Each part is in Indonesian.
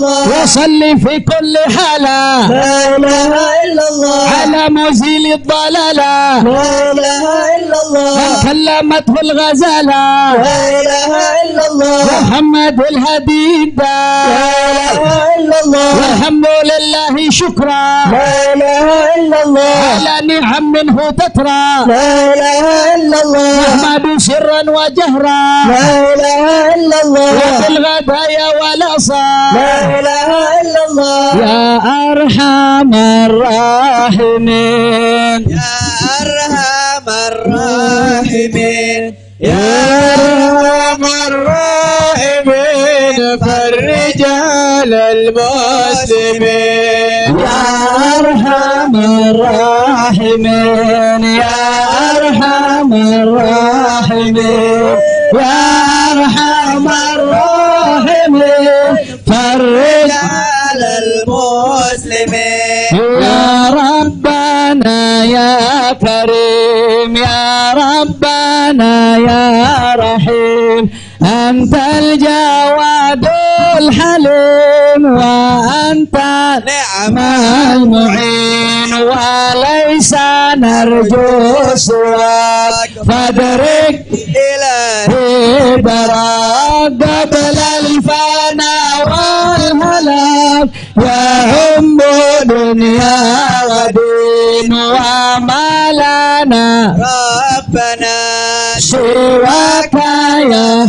وصلي في كل حالة لا إله إلا الله على مزيل الضلالة لا إله إلا الله من كلمته الغزالة لا إله إلا الله محمد الهدي لا إله إلا الله والحمد لله شكرا لا إله إلا الله على نعم منه تترى لا إله إلا الله محمد سرا وجهرا لا إله إلا الله وفي الغدايا والأصال لا إله إلا الله يا أرحم الراحمين يا أرحم الراحمين يا أرحم الراحمين فرج على المسلمين يا أرحم الراحمين يا أرحم الراحمين يا أرحم الراحمين فرج على المسلمين يا ربنا يا كريم يا ربنا يا رحيم أنت الجواد الحليم وأنت نعم المعين وليس نرجو سواك فادرك إلهي براك قبل الفناء والهلاك يا أم دنيا ودين وما لنا ربنا سواك يا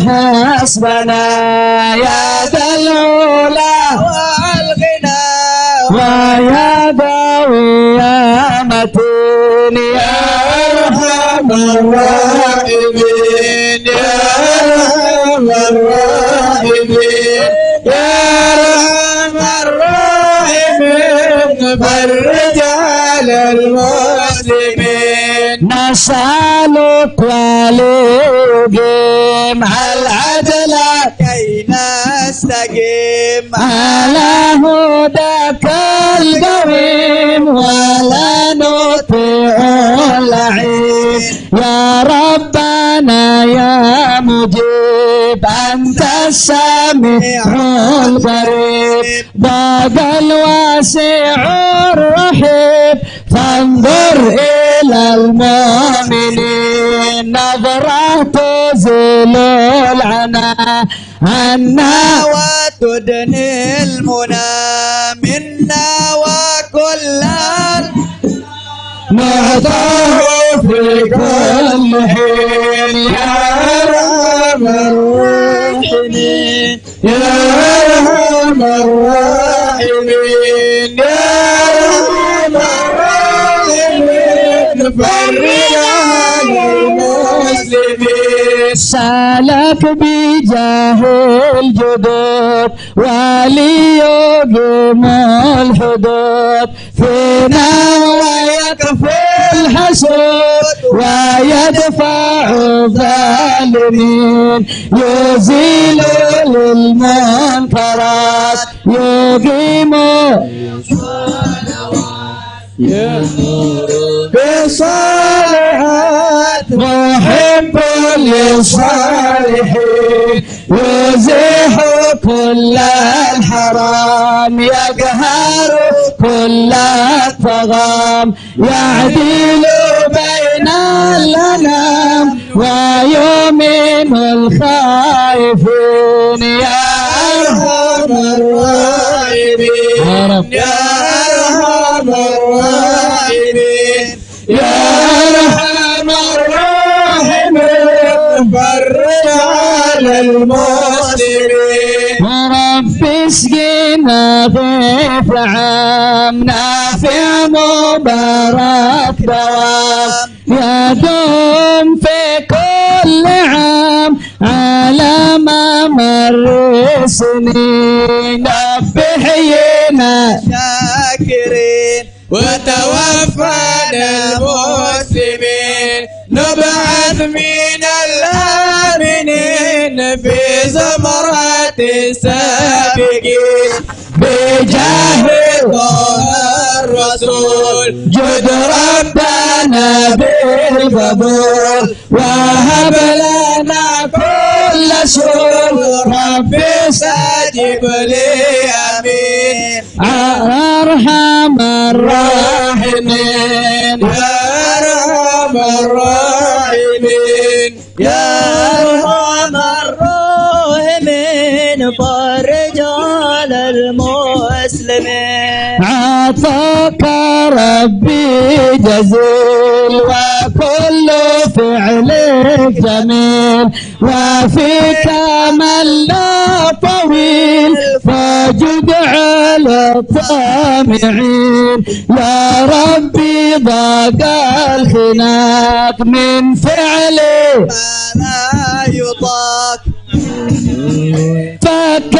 حسبنا يا ذا العلا والغنى ويا ذوي يا متين يا أرحم الراحمين يا أرحم الراحمين يا أرحم الراحمين فرج على المسلمين نسألك وليقيم على العدل كي نستقيم على هداك القويم ولا نطيع اللعين يا ربنا يا مجيب أنت السميع القريب باب الواسع الرحيب فانظر إلى المؤمنين نظرة تزيل العنا عنا وتدني المنى منا وكل نعطاه في كل حين يا أرحم الراحمين يا أرحم الراحمين يا أرحم الراحمين فرج على المسلمين سالك بجاه الجدود وليقيم الحدود فينا ويكفي الحسود ويدفع الظالمين يزيل للمنكرات يقيم بصالحات محب للصالحين يزيح كل الحرام يقهر كل الطغام يعدل بين الأنام ويؤمن الخائفين يا أرحم الراحمين يا أرحم الراحمين يا أرحم الراحمين فرج على المسلمين رب اسقنا ضيف عام نافع مبارك دوام يدوم في كل عام على ما مر سنين بحينا شاكرين وتوفنا المسلمين نبعث من الآمنين في زمرة السابقين بجاه طه الرسول جد ربنا بالقبول وهب لنا كل كل سور ربي استجب لي آمين أرحم الراحمين يا أرحم الراحمين يا أرحم الراحمين فرج على المسلمين عطاك ربي جزيل وكل فعلك جميل وفيك من لا طويل فجد على الطامعين يا ربي ضاق الخناق من فعلي ما لا يطاق فك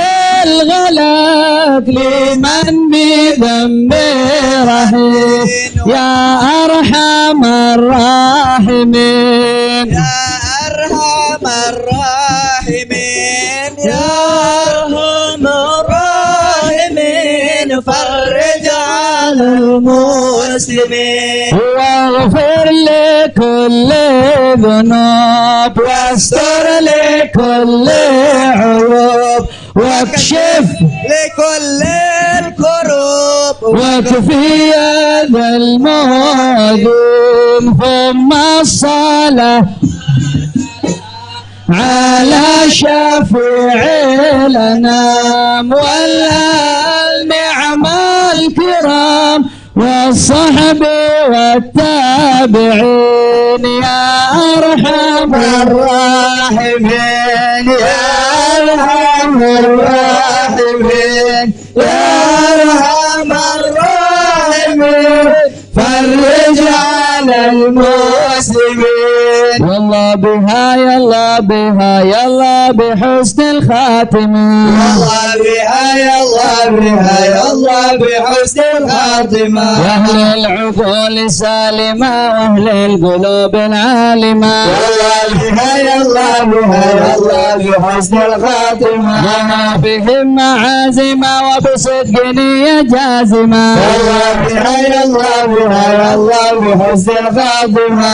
الغلاق لمن بذنبه رهين يا أرحم الراحمين يا أرحم الراحمين يا أرحم الراحمين فرج على المسلمين واغفر لكل ذنوب واستر لكل عيوب واكشف لكل الكروب وكفي هذا المؤذن ثم الصلاة على شفيع الأنام والآل نعم الكرام والصحب والتابعين يا أرحم الراحمين يا أرحم الراحمين يا أرحم الراحمين فرج على المسلمين والله بها يلا بها يلا بحسن الخاتمة الله بها يلا بها يلا بحسن الخاتمة وأهل العقول سالمة وأهل القلوب العالمة يلا بها يلا بها يلا بحسن الخاتمة وما بهم معازمة وبصدق نية جازمة يلا بها يلا بها يلا بحسن الخاتمة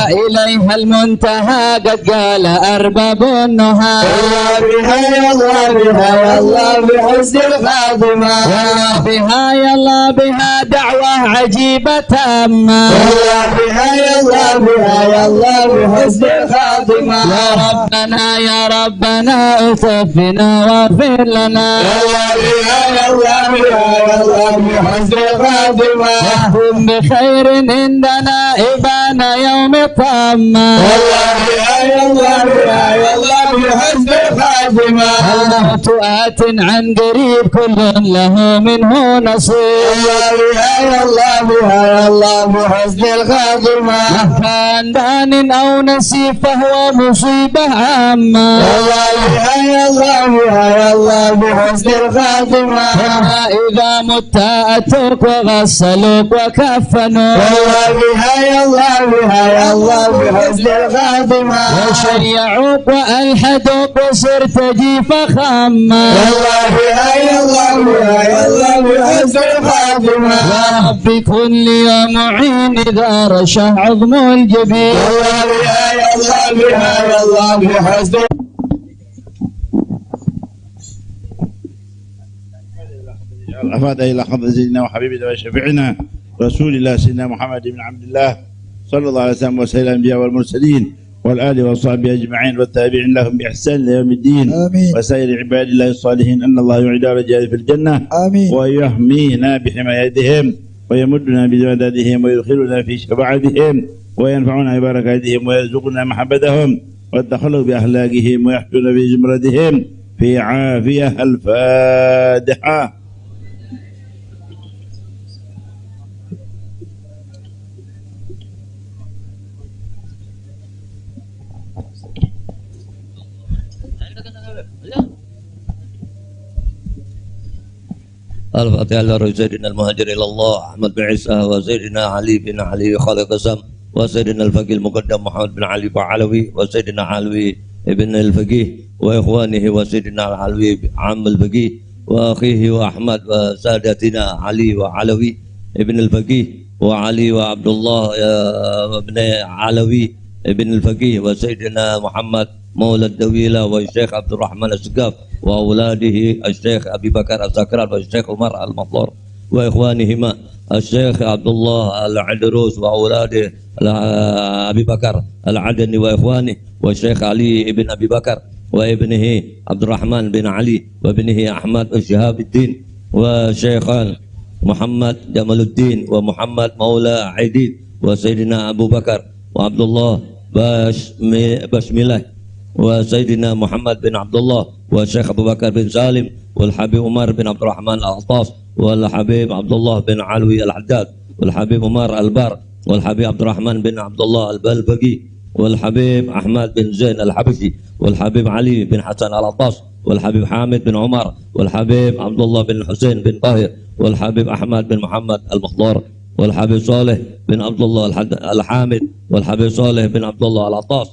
إليها المنتهى قد قال أرباب النهى يلا بها يلا بها يلا بحسن الخاتمة يلا بها يلا بها دعوة عجيبة تامة يلا بها يلا بها يلا بحسن الخاتمة يا ربنا يا ربنا الطف بنا واغفر لنا يلا بها يلا بها يلا بحسن الخاتمة واحكم بخير عندنا إبان يوم الطامة يلا بها يلا بها يلا بحسن الخاتمة الموت آت عن قريب كل له منه نصيب يلا بها يلا بها يلا بحسن الخاتمة كان دان أو نسيب فهو مصيبة عامة يلا بها يلا بها يلا بحسن الخاتمة إذا مت أتوك وغسلوك وكفنوك يلا بها يلا بها يلا بحسن الخاتمة وشيعوك وألحدوك وصرت جيف خامة يلا بها يلا بها يلا بحسن الخاتمة يا ربي كن لي معين إذا رشح عظم الجبين يلا بها يلا بها يلا بحسن الأفادة إلى حضرة سيدنا وحبيبنا وشفيعنا رسول الله سيدنا محمد بن عبد الله صلى الله عليه وسلم وسائر الأنبياء والمرسلين والآل والصحبه أجمعين والتابعين لهم بإحسان إلى يوم الدين آمين. وسائر عباد الله الصالحين أن الله يعيد رجال في الجنة آمين. ويحمينا بحمايتهم ويمدنا بمدادهم ويدخلنا في شفاعتهم وينفعنا ببركاتهم ويرزقنا محبتهم والتخلق بأخلاقهم ويحشرنا في زمرتهم في عافية. الفاتحة. الفاتحة على سيدنا المهاجر إلى الله أحمد بن عيسى وسيدنا علي بن علي خالق قسم وسيدنا الفقيه المقدم محمد بن علي بعلوي وسيدنا علوي ابن الفقيه وإخوانه وسيدنا العلوي عم الفقيه وأخيه وأحمد وسادتنا علي وعلوي ابن الفقيه وعلي وعبد الله ابن علوي ابن الفقيه وسيدنا محمد مولى الدويلة والشيخ عبد الرحمن السقاف وأولاده الشيخ أبي بكر السكران والشيخ عمر المطلور وإخوانهما الشيخ عبد الله العدروس وأولاده أبي بكر العدني وإخوانه والشيخ علي بن أبي بكر وابنه عبد الرحمن بن علي وابنه أحمد بن شهاب الدين وشيخان محمد جمال الدين ومحمد مولى عيديد وسيدنا أبو بكر وعبد الله بسم وسيدنا محمد بن عبد الله والشيخ أبو بكر بن سالم والحبيب عمر بن عبد الرحمن العطاس والحبيب عبد الله بن علوي الحداد والحبيب عمر البار والحبيب عبد الرحمن بن عبد الله البلبقي والحبيب أحمد بن زين الحبشي والحبيب علي بن حسن العطاس والحبيب حامد بن عمر والحبيب عبد الله بن حسين بن طاهر والحبيب أحمد بن محمد المختار والحبيب صالح بن عبد الله الحامد والحبيب صالح بن عبد الله العطاس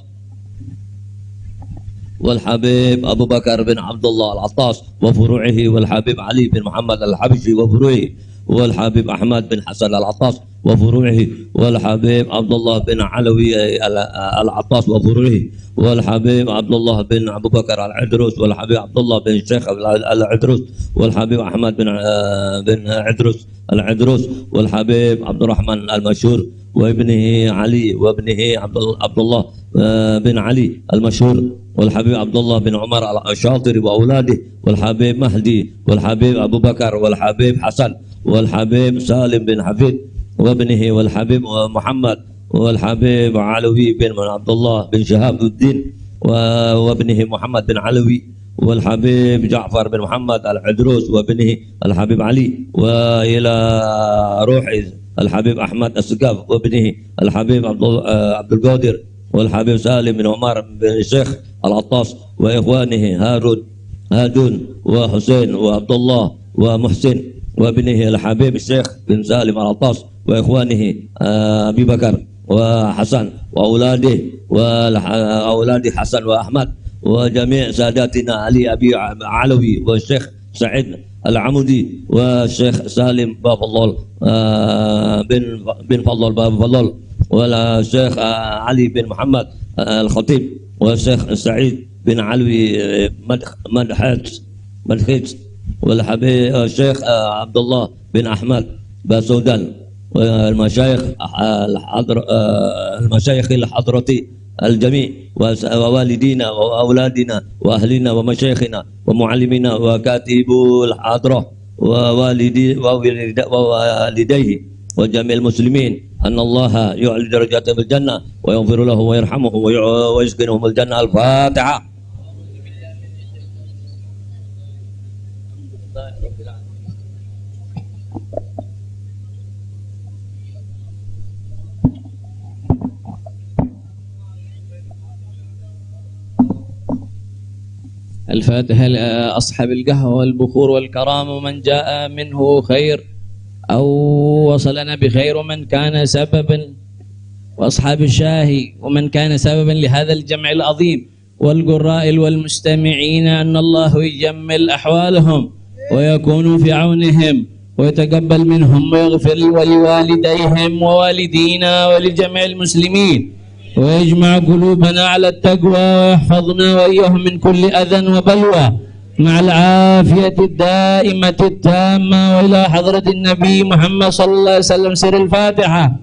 والحبيب أبو بكر بن عبد الله العطاس وفروعه والحبيب علي بن محمد الحبشي وفروعه والحبيب أحمد بن حسن العطاس وفروعه والحبيب عبد الله بن علوي العطاس وفروعه والحبيب عبد الله بن أبو بكر العدروس والحبيب عبد الله بن الشيخ العدروس والحبيب أحمد بن عدروس العدروس والحبيب عبد الرحمن المشهور وابنه علي وابنه عبد الله بن علي المشهور والحبيب عبد الله بن عمر الشاطر وأولاده والحبيب مهدي والحبيب أبو بكر والحبيب حسن والحبيب سالم بن حفيد وابنه والحبيب محمد والحبيب علوي بن عبد الله بن شهاب الدين وابنه محمد بن علوي والحبيب جعفر بن محمد العدروس وابنه الحبيب علي وإلى روح الحبيب أحمد السقاف وابنه الحبيب عبد القادر والحبيب سالم بن عمر بن الشيخ العطاس وإخوانه هادون وحسين وعبد الله ومحسن وابنه الحبيب الشيخ بن سالم العطاس وإخوانه أبي بكر وحسن وأولاده وأولاد حسن وأحمد وجميع ساداتنا علي أبي علوي والشيخ سعيد العمودي والشيخ سالم باب الله بن فضل باب فضل والشيخ علي بن محمد الخطيب والشيخ سعيد بن علوي مدحت والحبيب الشيخ عبد الله بن أحمد باسودان والمشايخ المشايخ الحضرة الجميع ووالدينا وأولادنا وأهلنا ومشايخنا ومعلمينا وكاتبو الحضرة ووالديه وجميع المسلمين أن الله يعلي درجاتهم في الجنة ويغفر لهم ويرحمهم ويسكنهم الجنة. الفاتحة. الفاتحة لأصحاب القهوة والبخور والكرام ومن جاء منه خير أو وصلنا بخير ومن كان سببا وأصحاب الشاهي ومن كان سببا لهذا الجمع العظيم والقراء والمستمعين أن الله يجمل أحوالهم ويكون في عونهم ويتقبل منهم ويغفر ولوالديهم ووالدينا ولجميع المسلمين ويجمع قلوبنا على التقوى ويحفظنا وإياهم من كل أذى وبلوى مع العافية الدائمة التامة وإلى حضرة النبي محمد صلى الله عليه وسلم. سر الفاتحة.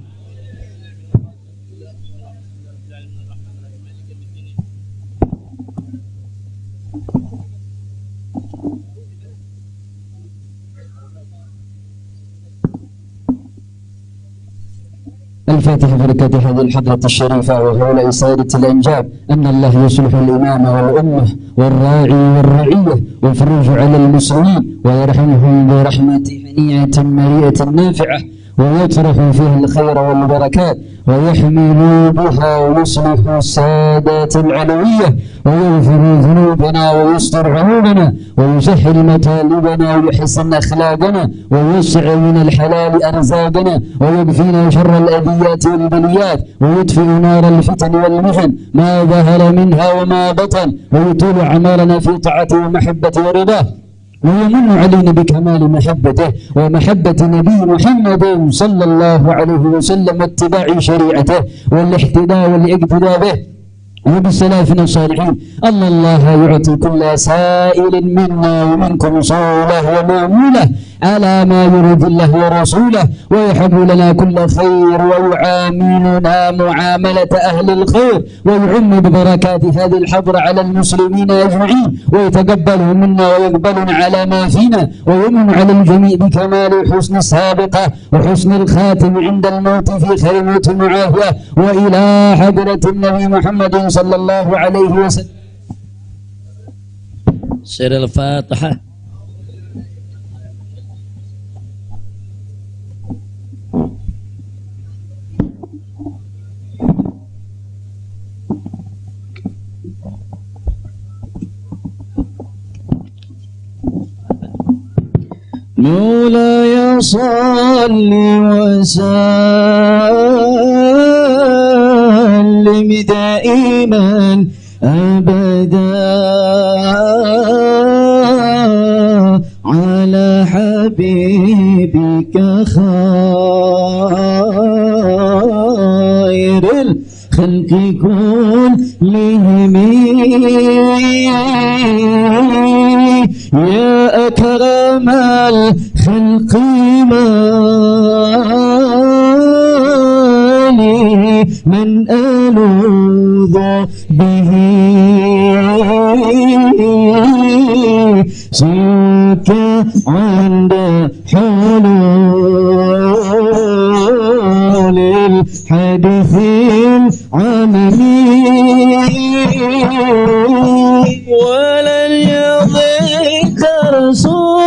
الفاتحة. بركة هذه الحضرة الشريفة وهؤلاء سادة الأنجاب أن الله يصلح الإمام والأمة والراعي والرعية ويفرج على المسلمين ويرحمهم برحمة هنيئة مريئة نافعة ويطرح فيها الخير والبركات ويحمل بها ويصلح السادات العلوية ويغفر ذنوبنا ويستر عيوبنا ويسهل مطالبنا ويحسن أخلاقنا ويوسع من الحلال أرزاقنا ويكفينا شر الأذيات والبليات ويطفئ نار الفتن والمحن ما ظهر منها وما بطن ويطول أعمالنا في طاعته ومحبته ورضاه ويمن علينا بكمال محبته ومحبة نبي محمد صلى الله عليه وسلم واتباع شريعته والاحتداء والاقتداء به وبسلافنا الصالحين. الله يعطي كل سائل منا ومنكم صوله وماموله على ما يريد الله ورسوله، ويحب لنا كل خير ويعاملنا معاملة أهل الخير، ويعم ببركات هذه الحضرة على المسلمين أجمعين، ويتقبله منا ويقبلنا على ما فينا، ويمن على الجميع بكمال حسن السابقة وحسن الخاتم عند الموت في خير موت معافية، وإلى حضرة النبي محمد صلى الله عليه وسلم. سر الفاتحة. مولاي صل وسلم دائما أبدا على حبيبك خير الخلق كلهم يا أكرم الخلق مالي من ألوذ به سوك عند حلول الحديث العملي ولن يضيق رسول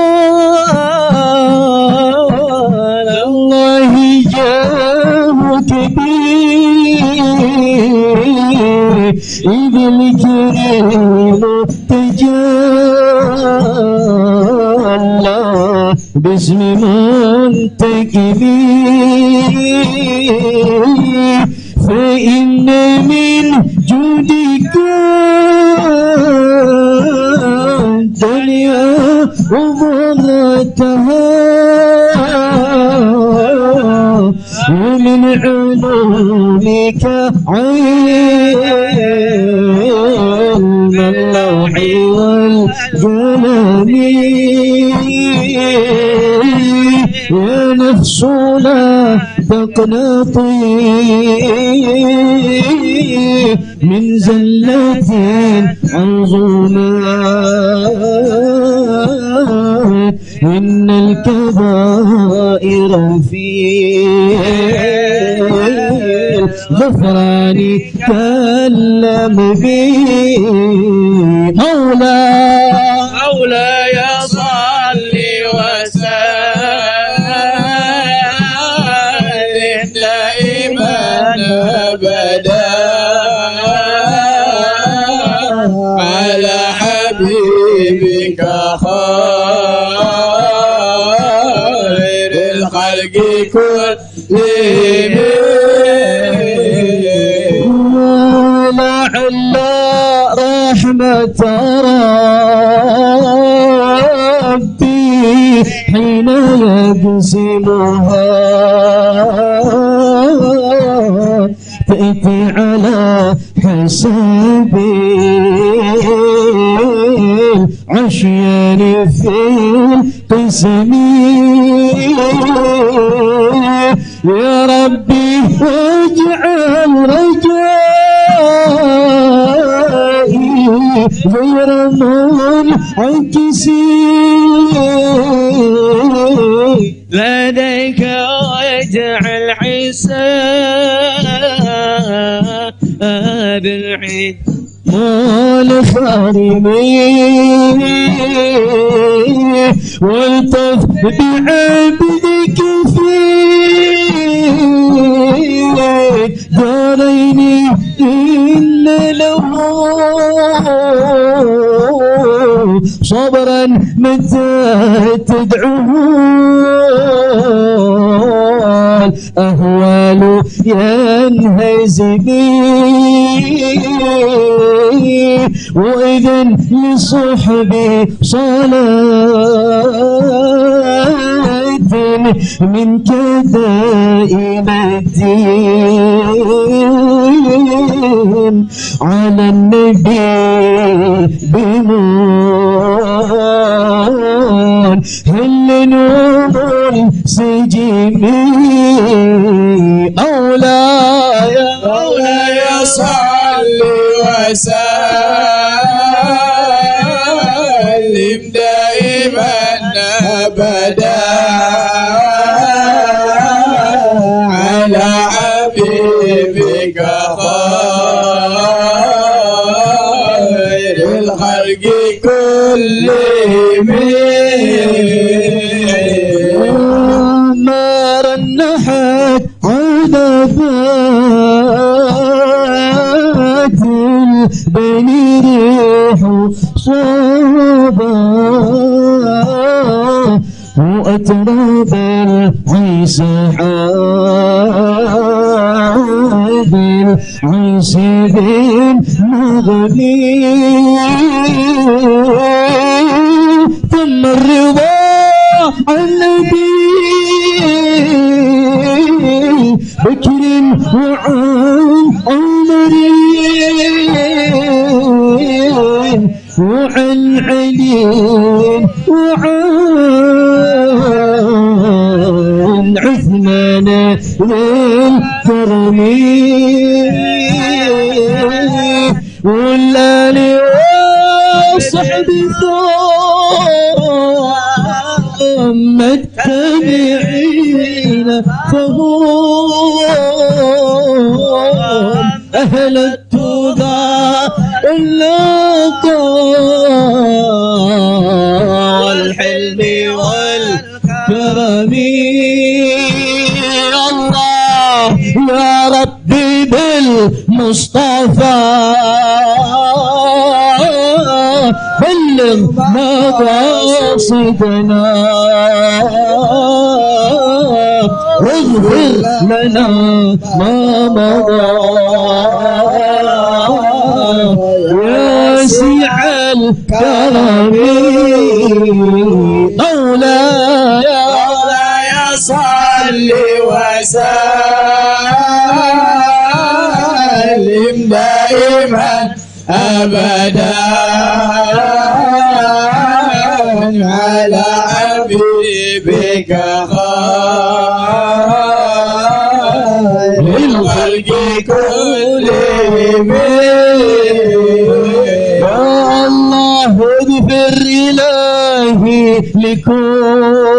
الله جاهك كبير إذ الكريم تجلى باسم منتكبي فإن من جودك الدنيا وضرتها ومن علومك علم اللوح والقلم يا نفس لا تقنطي من زلة عظمات إن الكبائر في الغفران كلم به مولاي صل وسلم دائما أبدا على حبيبك خير الخلق كلهم لعل رحمة ربي حين يقسمها تأتي على حساب العشيان في القسم يا ربي واجعل رجائي غير منعكس لديك واجعل حساب العين والخارمين والطف بعبدك في دارين إن له صبرا متى تدعوه الأهوال ينهزمي وإذن لصحبي صلاة منك دائم الدين على النبي بنور هل نور سجمي مولاي صل وسلم دائما أبدا على حبيبك خير الخلق كلهم ما رنحت عذبات البني ريح صوبا وأتراب العيسى حاد العيسى بالمغني ثم الرضا عن نبي بكر وعن عمر وعن علي وعن عثمان للكرم والآل والصحب ثم التابعين فهم أهل التقى والحلم والكرم الله يا ربي بالمصطفى بلغ مقاصدنا واغفر لنا ما مضى واسع الكرم مولاي صل وسلم دائما أبدا على حبيبك خير الخلق كلهم يا الله اغفر إلهي لكل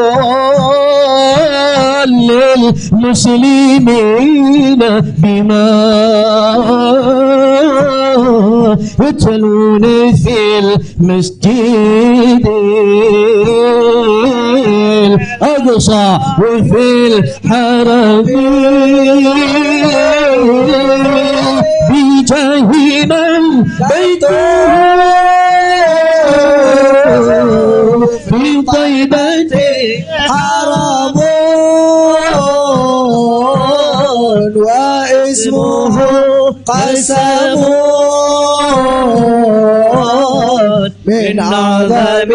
المسلمين بما يتلون في المسجد الأقصى وفي الحرم بجاه من بيته في طيبة حرام واسمه قسم من أعظم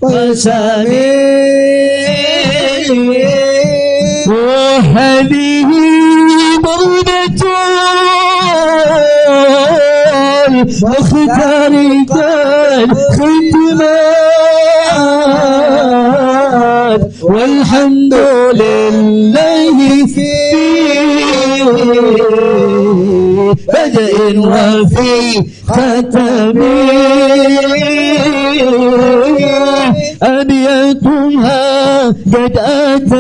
القسم وهذه بردة مختار الختمات والحمد لله في بدء وفي ختم أبياتها قد أتت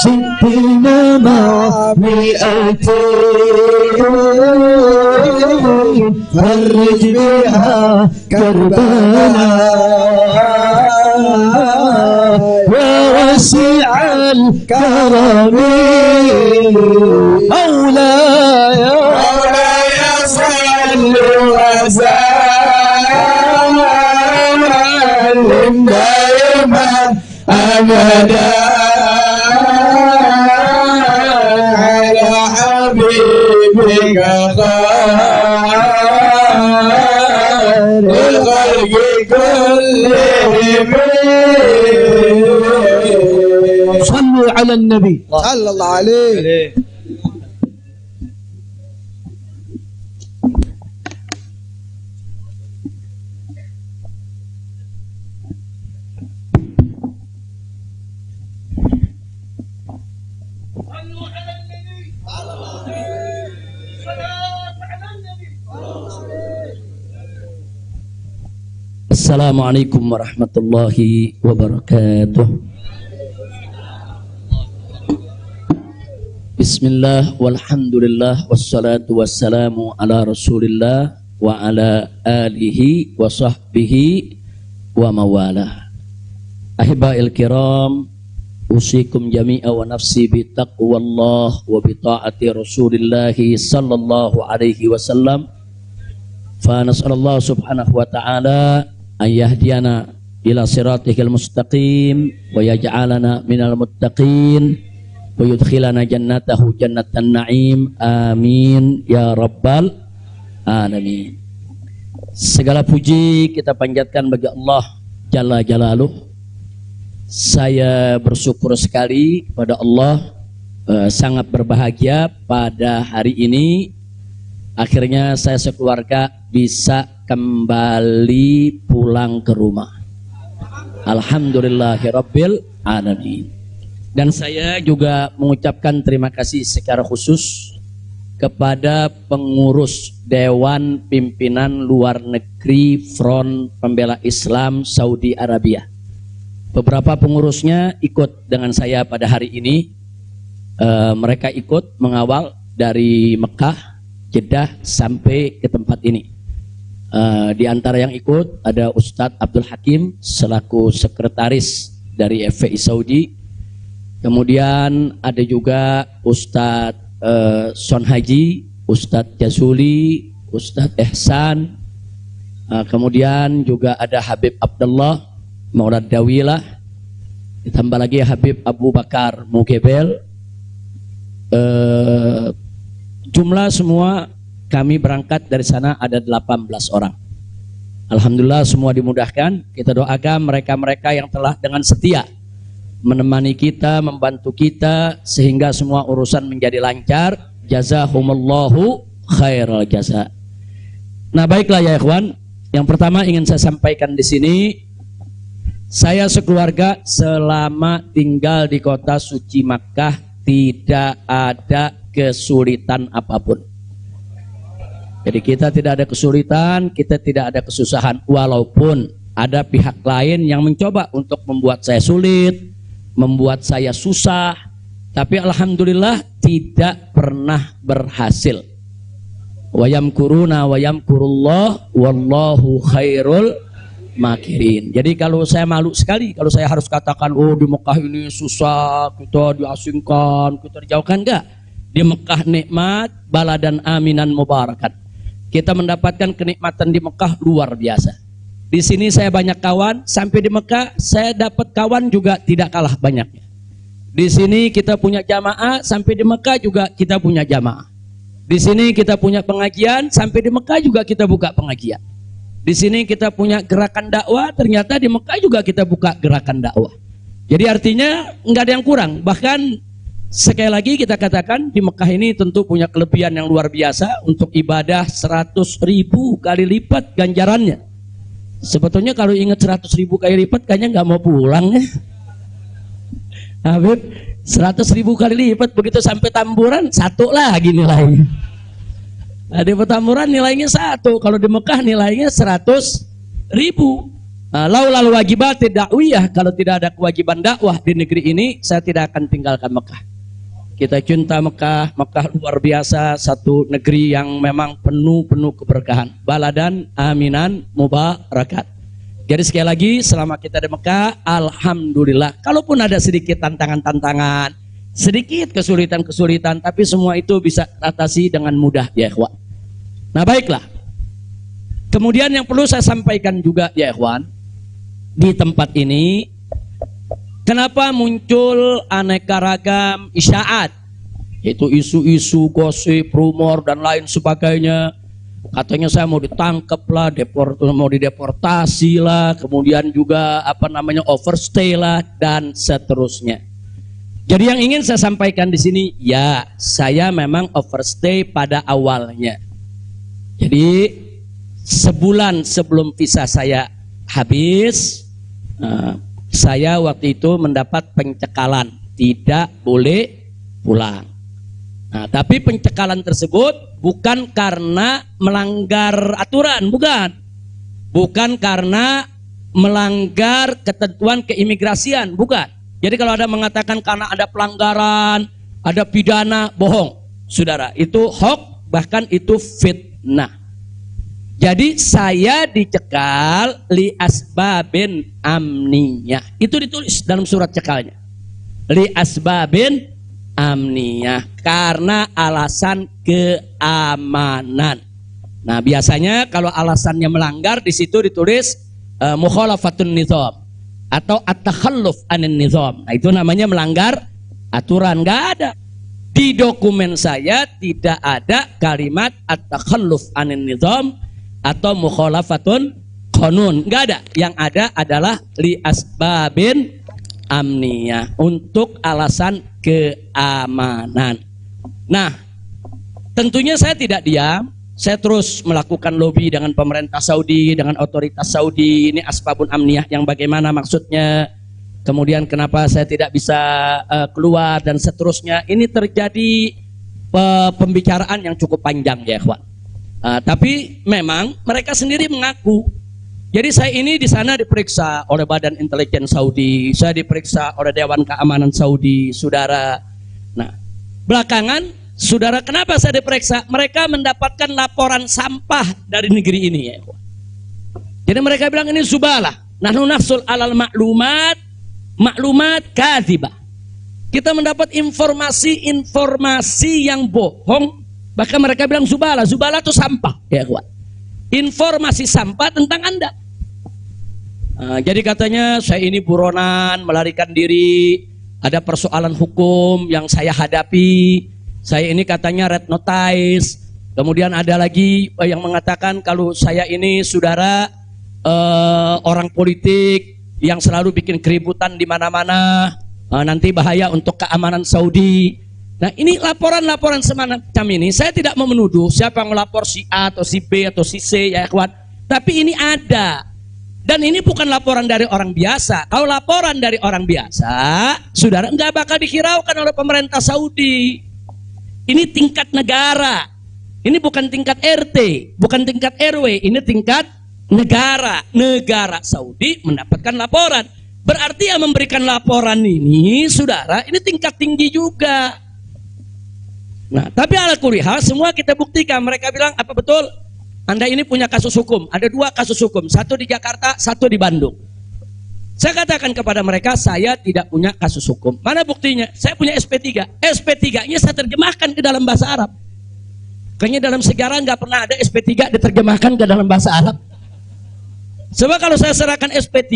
60 مع 200 فرج بها كربنا يا واسع الكرم مولاي صل وسلم دائما أبدا على حبيبك خير الخلق كلهم صلوا على النبي. صلى الله عليه. Assalamualaikum warahmatullahi wabarakatuh. Bismillah walhamdulillah wassalatu wassalamu ala rasulillah wa ala alihi wa sahbihi wa mawalah. Ahibba'il kiram, usikum jami'a wa nafsi bi taqwallah wa bi ta'ati rasulillahi sallallahu alaihi wasallam. Fa nas'alallah subhanahu wa ta'ala an yahdiyana ila siratihil mustaqim wa yaj'alana minal muttaqin wa yudkhilana jannatahu jannatan na'im, amin ya rabbal alamin. Segala puji kita panjatkan bagi Allah Jalla Jalaluh. Saya bersyukur sekali kepada Allah, sangat berbahagia pada hari ini akhirnya saya sekeluarga bisa kembali pulang ke rumah. Alhamdulillahirabbil alamin. Dan saya juga mengucapkan terima kasih secara khusus kepada pengurus Dewan Pimpinan Luar Negeri Front Pembela Islam Saudi Arabia. Beberapa pengurusnya ikut dengan saya pada hari ini. Mereka ikut mengawal dari Mekah, Jeddah sampai ke tempat ini. Di antara yang ikut ada Ustadz Abdul Hakim selaku sekretaris dari FPI Saudi. Kemudian ada juga Ustadz Son Haji, Ustadz Jazuli, Ustadz Ehsan. Kemudian juga ada Habib Abdullah Maulad Dawilah. Ditambah lagi Habib Abu Bakar Mugebel. Jumlah semua kami berangkat dari sana ada 18 orang. Alhamdulillah semua dimudahkan. Kita doakan mereka-mereka yang telah dengan setia menemani kita, membantu kita sehingga semua urusan menjadi lancar. Jazahumullahu khairal jaza. Nah, baiklah ya ikhwan. Yang pertama ingin saya sampaikan di sini, saya sekeluarga selama tinggal di kota suci Makkah tidak ada kesulitan apapun. Jadi kita tidak ada kesulitan, kita tidak ada kesusahan. Walaupun ada pihak lain yang mencoba untuk membuat saya sulit, membuat saya susah, tapi alhamdulillah tidak pernah berhasil. Wa yamkuruna wa yamkurullah wallahu khairul makirin. Jadi kalau saya malu sekali kalau saya harus katakan, oh di Mekah ini susah, kita diasingkan, kita dijauhkan. Enggak. Di Mekah nikmat, baladan aminan mubarakat. Kita mendapatkan kenikmatan di Mekah luar biasa. Di sini saya banyak kawan, sampai di Mekah saya dapat kawan juga tidak kalah banyaknya. Di sini kita punya jamaah, sampai di Mekah juga kita punya jamaah. Di sini kita punya pengajian, sampai di Mekah juga kita buka pengajian. Di sini kita punya gerakan dakwah, ternyata di Mekah juga kita buka gerakan dakwah. Jadi artinya nggak ada yang kurang. Bahkan sekali lagi kita katakan di Mekah ini tentu punya kelebihan yang luar biasa untuk ibadah 100.000 kali lipat ganjarannya. Sebetulnya kalau ingat 100.000 kali lipat kayaknya nggak mau pulang ya. Habib 100.000 kali lipat begitu sampai Tamburan satu lagi nilainya. Nah, di Petamburan nilainya 1, kalau di Mekah nilainya 100.000. Laulal wajibat dakwiyah, kalau tidak ada kewajiban dakwah di negeri ini saya tidak akan tinggalkan Mekah. Kita cinta Mekah, Mekah luar biasa, satu negeri yang memang penuh keberkahan. Baladan aminan mubarakat. Jadi sekali lagi selama kita di Mekah, alhamdulillah. Kalaupun ada sedikit tantangan-tantangan, sedikit kesulitan-kesulitan, tapi semua itu bisa atasi dengan mudah ya ikhwan. Nah baiklah. Kemudian yang perlu saya sampaikan juga ya ikhwan, di tempat ini kenapa muncul aneka ragam isyaat, yaitu isu-isu, gosip, rumor dan lain sebagainya. Katanya saya mau ditangkap lah, mau dideportasi lah, kemudian juga overstay lah, dan seterusnya. Jadi yang ingin saya sampaikan di sini, ya saya memang overstay pada awalnya. Jadi sebulan sebelum visa saya habis, saya waktu itu mendapat pencekalan, tidak boleh pulang. Nah, tapi pencekalan tersebut bukan karena melanggar aturan, bukan karena melanggar ketentuan keimigrasian, bukan. Jadi kalau ada mengatakan karena ada pelanggaran, ada pidana, bohong, saudara. Itu hoax, bahkan itu fitnah. Jadi saya dicekal li asbabin amniyah. Itu ditulis dalam surat cekalnya. Li asbabin amniyah, karena alasan keamanan. Nah, biasanya kalau alasannya melanggar di situ ditulis mukhalafatun nizam atau at-takhalluf anin nizam. Nah, itu namanya melanggar aturan. Enggak ada. Di dokumen saya tidak ada kalimat at-takhalluf anin nizam atau mukhalafatun qanun. Enggak ada. Yang ada adalah li asbabin amniyah, untuk alasan keamanan. Nah, tentunya saya tidak diam. Saya terus melakukan lobby dengan pemerintah Saudi, dengan otoritas Saudi. Ini asbabun amniyah yang bagaimana maksudnya, kemudian kenapa saya tidak bisa keluar, dan seterusnya. Ini terjadi pembicaraan yang cukup panjang ya ikhwan. Tapi memang mereka sendiri mengaku. Jadi saya ini di sana diperiksa oleh Badan Intelijen Saudi, saya diperiksa oleh Dewan Keamanan Saudi, saudara. Nah, belakangan, saudara, kenapa saya diperiksa? Mereka mendapatkan laporan sampah dari negeri ini ya. Jadi mereka bilang ini zubalah. Nahnu nahsul alal maklumat kadzibah. Kita mendapat informasi yang bohong. Bahkan mereka bilang zubalah itu sampah ya kawan. Informasi sampah tentang Anda. Jadi katanya saya ini buronan, melarikan diri, ada persoalan hukum yang saya hadapi. Saya ini katanya red notice. Kemudian ada lagi yang mengatakan kalau saya ini saudara orang politik yang selalu bikin keributan di mana-mana, nanti bahaya untuk keamanan Saudi. Nah, ini laporan-laporan semacam ini, saya tidak mau menuduh siapa yang melapor, si A atau si B atau si C ya kawan. Tapi ini ada. Dan ini bukan laporan dari orang biasa. Kalau laporan dari orang biasa, saudara, nggak bakal dihiraukan oleh pemerintah Saudi. Ini tingkat negara. Ini bukan tingkat RT, bukan tingkat RW, ini tingkat negara. Negara Saudi mendapatkan laporan. Berarti yang memberikan laporan ini, saudara, ini tingkat tinggi juga. Nah, tapi ala kulli hal semua kita buktikan. Mereka bilang, apa betul? Anda ini punya kasus hukum. Ada 2 kasus hukum, satu di Jakarta, satu di Bandung. Saya katakan kepada mereka, saya tidak punya kasus hukum. Mana buktinya? Saya punya SP3. SP3-nya saya terjemahkan ke dalam bahasa Arab. Kayaknya dalam sejarah nggak pernah ada SP3 diterjemahkan ke dalam bahasa Arab. Sebab kalau saya serahkan SP3,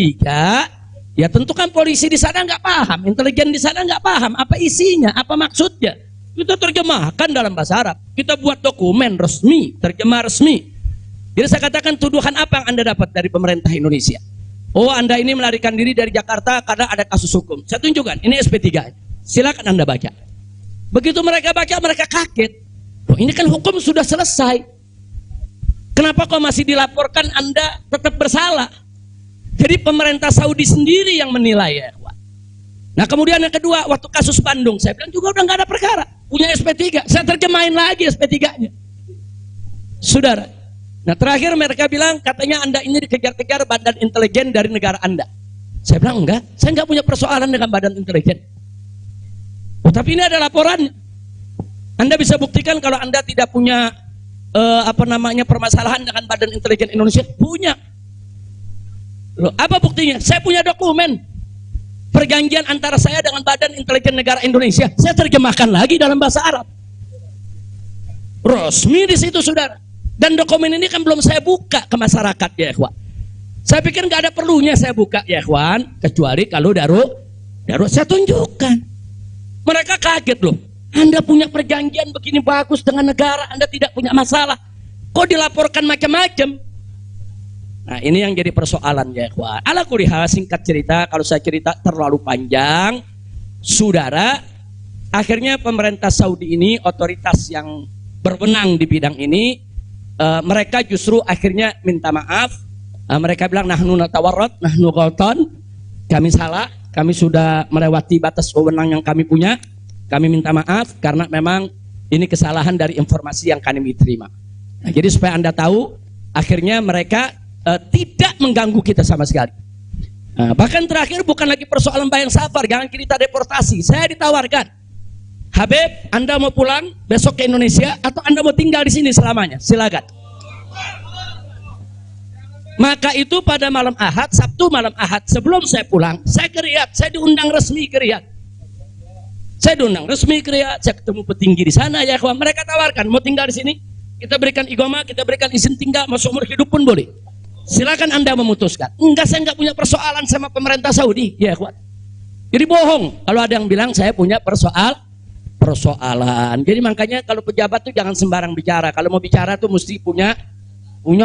ya tentu kan polisi di sana nggak paham, intelijen di sana nggak paham apa isinya, apa maksudnya. Kita terjemahkan dalam bahasa Arab. Kita buat dokumen resmi, terjemah resmi. Jadi saya katakan, tuduhan apa yang Anda dapat dari pemerintah Indonesia? Oh, Anda ini melarikan diri dari Jakarta karena ada kasus hukum. Saya tunjukkan, ini SP3. Silakan Anda baca. Begitu mereka baca, mereka kaget. Oh, ini kan hukum sudah selesai. Kenapa kok masih dilaporkan Anda tetap bersalah? Jadi pemerintah Saudi sendiri yang menilai ya. Nah, kemudian yang kedua, waktu kasus Bandung, saya bilang juga udah nggak ada perkara, punya SP3, saya terjemahin lagi SP3-nya, saudara. Nah, terakhir mereka bilang katanya Anda ini dikejar-kejar badan intelijen dari negara Anda. Saya bilang enggak, saya nggak punya persoalan dengan badan intelijen. Oh, tapi ini ada laporannya. Anda bisa buktikan kalau Anda tidak punya permasalahan dengan badan intelijen Indonesia. Punya. Loh, apa buktinya? Saya punya dokumen. Perjanjian antara saya dengan Badan Intelijen Negara Indonesia, saya terjemahkan lagi dalam bahasa Arab. Resmi di situ, saudara. Dan dokumen ini kan belum saya buka ke masyarakat ya, ikhwan. Saya pikir nggak ada perlunya saya buka ya, ikhwan, kecuali kalau darurat saya tunjukkan. Mereka kaget loh. Anda punya perjanjian begini bagus dengan negara, Anda tidak punya masalah. Kok dilaporkan macam-macam? Nah, ini yang jadi persoalan ya, ikhwan. Ala kulli hal, singkat cerita, kalau saya cerita terlalu panjang, saudara, akhirnya pemerintah Saudi ini, otoritas yang berwenang di bidang ini, mereka justru akhirnya minta maaf. Mereka bilang, nahnu natawarrat, nahnu ghaltan, kami salah, kami sudah melewati batas wewenang yang kami punya, kami minta maaf karena memang ini kesalahan dari informasi yang kami terima. Nah, jadi supaya Anda tahu, akhirnya mereka tidak mengganggu kita sama sekali. Bahkan terakhir bukan lagi persoalan bayang safar, jangan kita deportasi. Saya ditawarkan, Habib, Anda mau pulang besok ke Indonesia atau Anda mau tinggal di sini selamanya? Silakan. Maka itu pada malam Ahad, Sabtu malam Ahad, sebelum saya pulang, saya ke Riyadh, saya diundang resmi ke Riyadh. Saya diundang resmi ke Riyadh, saya ketemu petinggi di sana ya, kawan. Mereka tawarkan, mau tinggal di sini, kita berikan iqamah, kita berikan izin tinggal, masuk umur hidup pun boleh. Silakan Anda memutuskan. Enggak, saya enggak punya persoalan sama pemerintah Saudi, ya kawan. Jadi bohong kalau ada yang bilang saya punya persoalan. Jadi makanya kalau pejabat tuh jangan sembarang bicara. Kalau mau bicara tuh mesti punya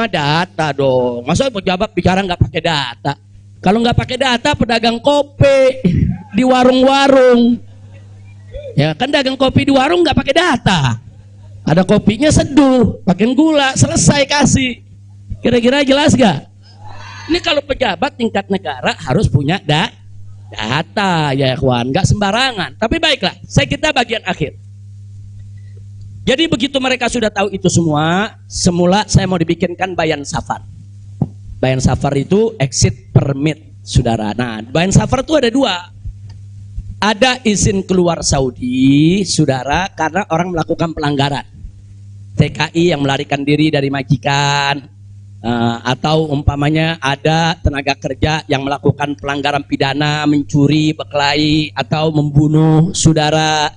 data dong. Masa pejabat bicara nggak pakai data? Kalau nggak pakai data, pedagang kopi di warung-warung, ya kan dagang kopi di warung nggak pakai data. Ada kopinya seduh, pakai gula, selesai kasih. Kira-kira jelas gak? Ini kalau pejabat tingkat negara harus punya data ya kawan, nggak sembarangan. Tapi baiklah, saya kita bagian akhir. Jadi begitu mereka sudah tahu itu semua, semula saya mau dibikinkan bayan safar. Bayan safar itu exit permit, saudara. Nah, bayan safar itu ada dua. Ada izin keluar Saudi, saudara, karena orang melakukan pelanggaran. TKI yang melarikan diri dari majikan, atau umpamanya ada tenaga kerja yang melakukan pelanggaran pidana, mencuri, berkelahi, atau membunuh saudara.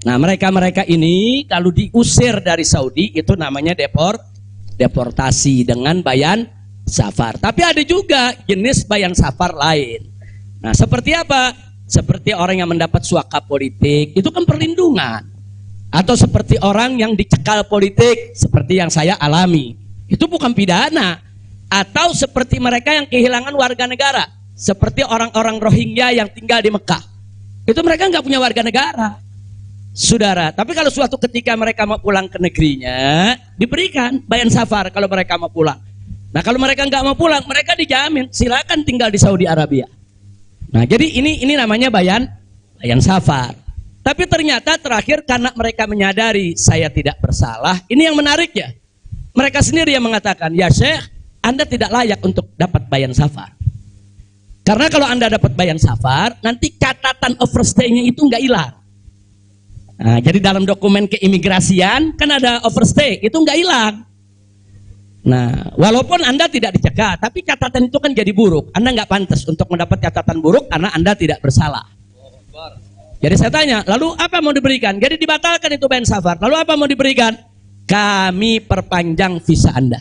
Nah, mereka ini kalau diusir dari Saudi itu namanya deportasi dengan bayan safar. Tapi ada juga jenis bayan safar lain. Nah, seperti apa? Seperti orang yang mendapat suaka politik, itu kan perlindungan. Atau seperti orang yang dicekal politik, seperti yang saya alami, itu bukan pidana. Atau seperti mereka yang kehilangan warga negara, seperti orang-orang Rohingya yang tinggal di Mekah, itu mereka nggak punya warga negara, saudara. Tapi kalau suatu ketika mereka mau pulang ke negerinya, diberikan bayan safar kalau mereka mau pulang. Nah, kalau mereka nggak mau pulang, mereka dijamin silakan tinggal di Saudi Arabia. Nah, jadi ini namanya bayan safar. Tapi ternyata terakhir karena mereka menyadari saya tidak bersalah, ini yang menarik ya. Mereka sendiri yang mengatakan, ya Syekh, Anda tidak layak untuk dapat bayan safar. Karena kalau Anda dapat bayan safar, nanti catatan overstay-nya itu nggak hilang. Nah, jadi dalam dokumen keimigrasian kan ada overstay, itu nggak hilang. Nah, walaupun Anda tidak dicegah, tapi catatan itu kan jadi buruk. Anda nggak pantas untuk mendapat catatan buruk karena Anda tidak bersalah. Jadi saya tanya, lalu apa mau diberikan? Jadi dibatalkan itu bayan safar. Lalu apa mau diberikan? Kami perpanjang visa Anda.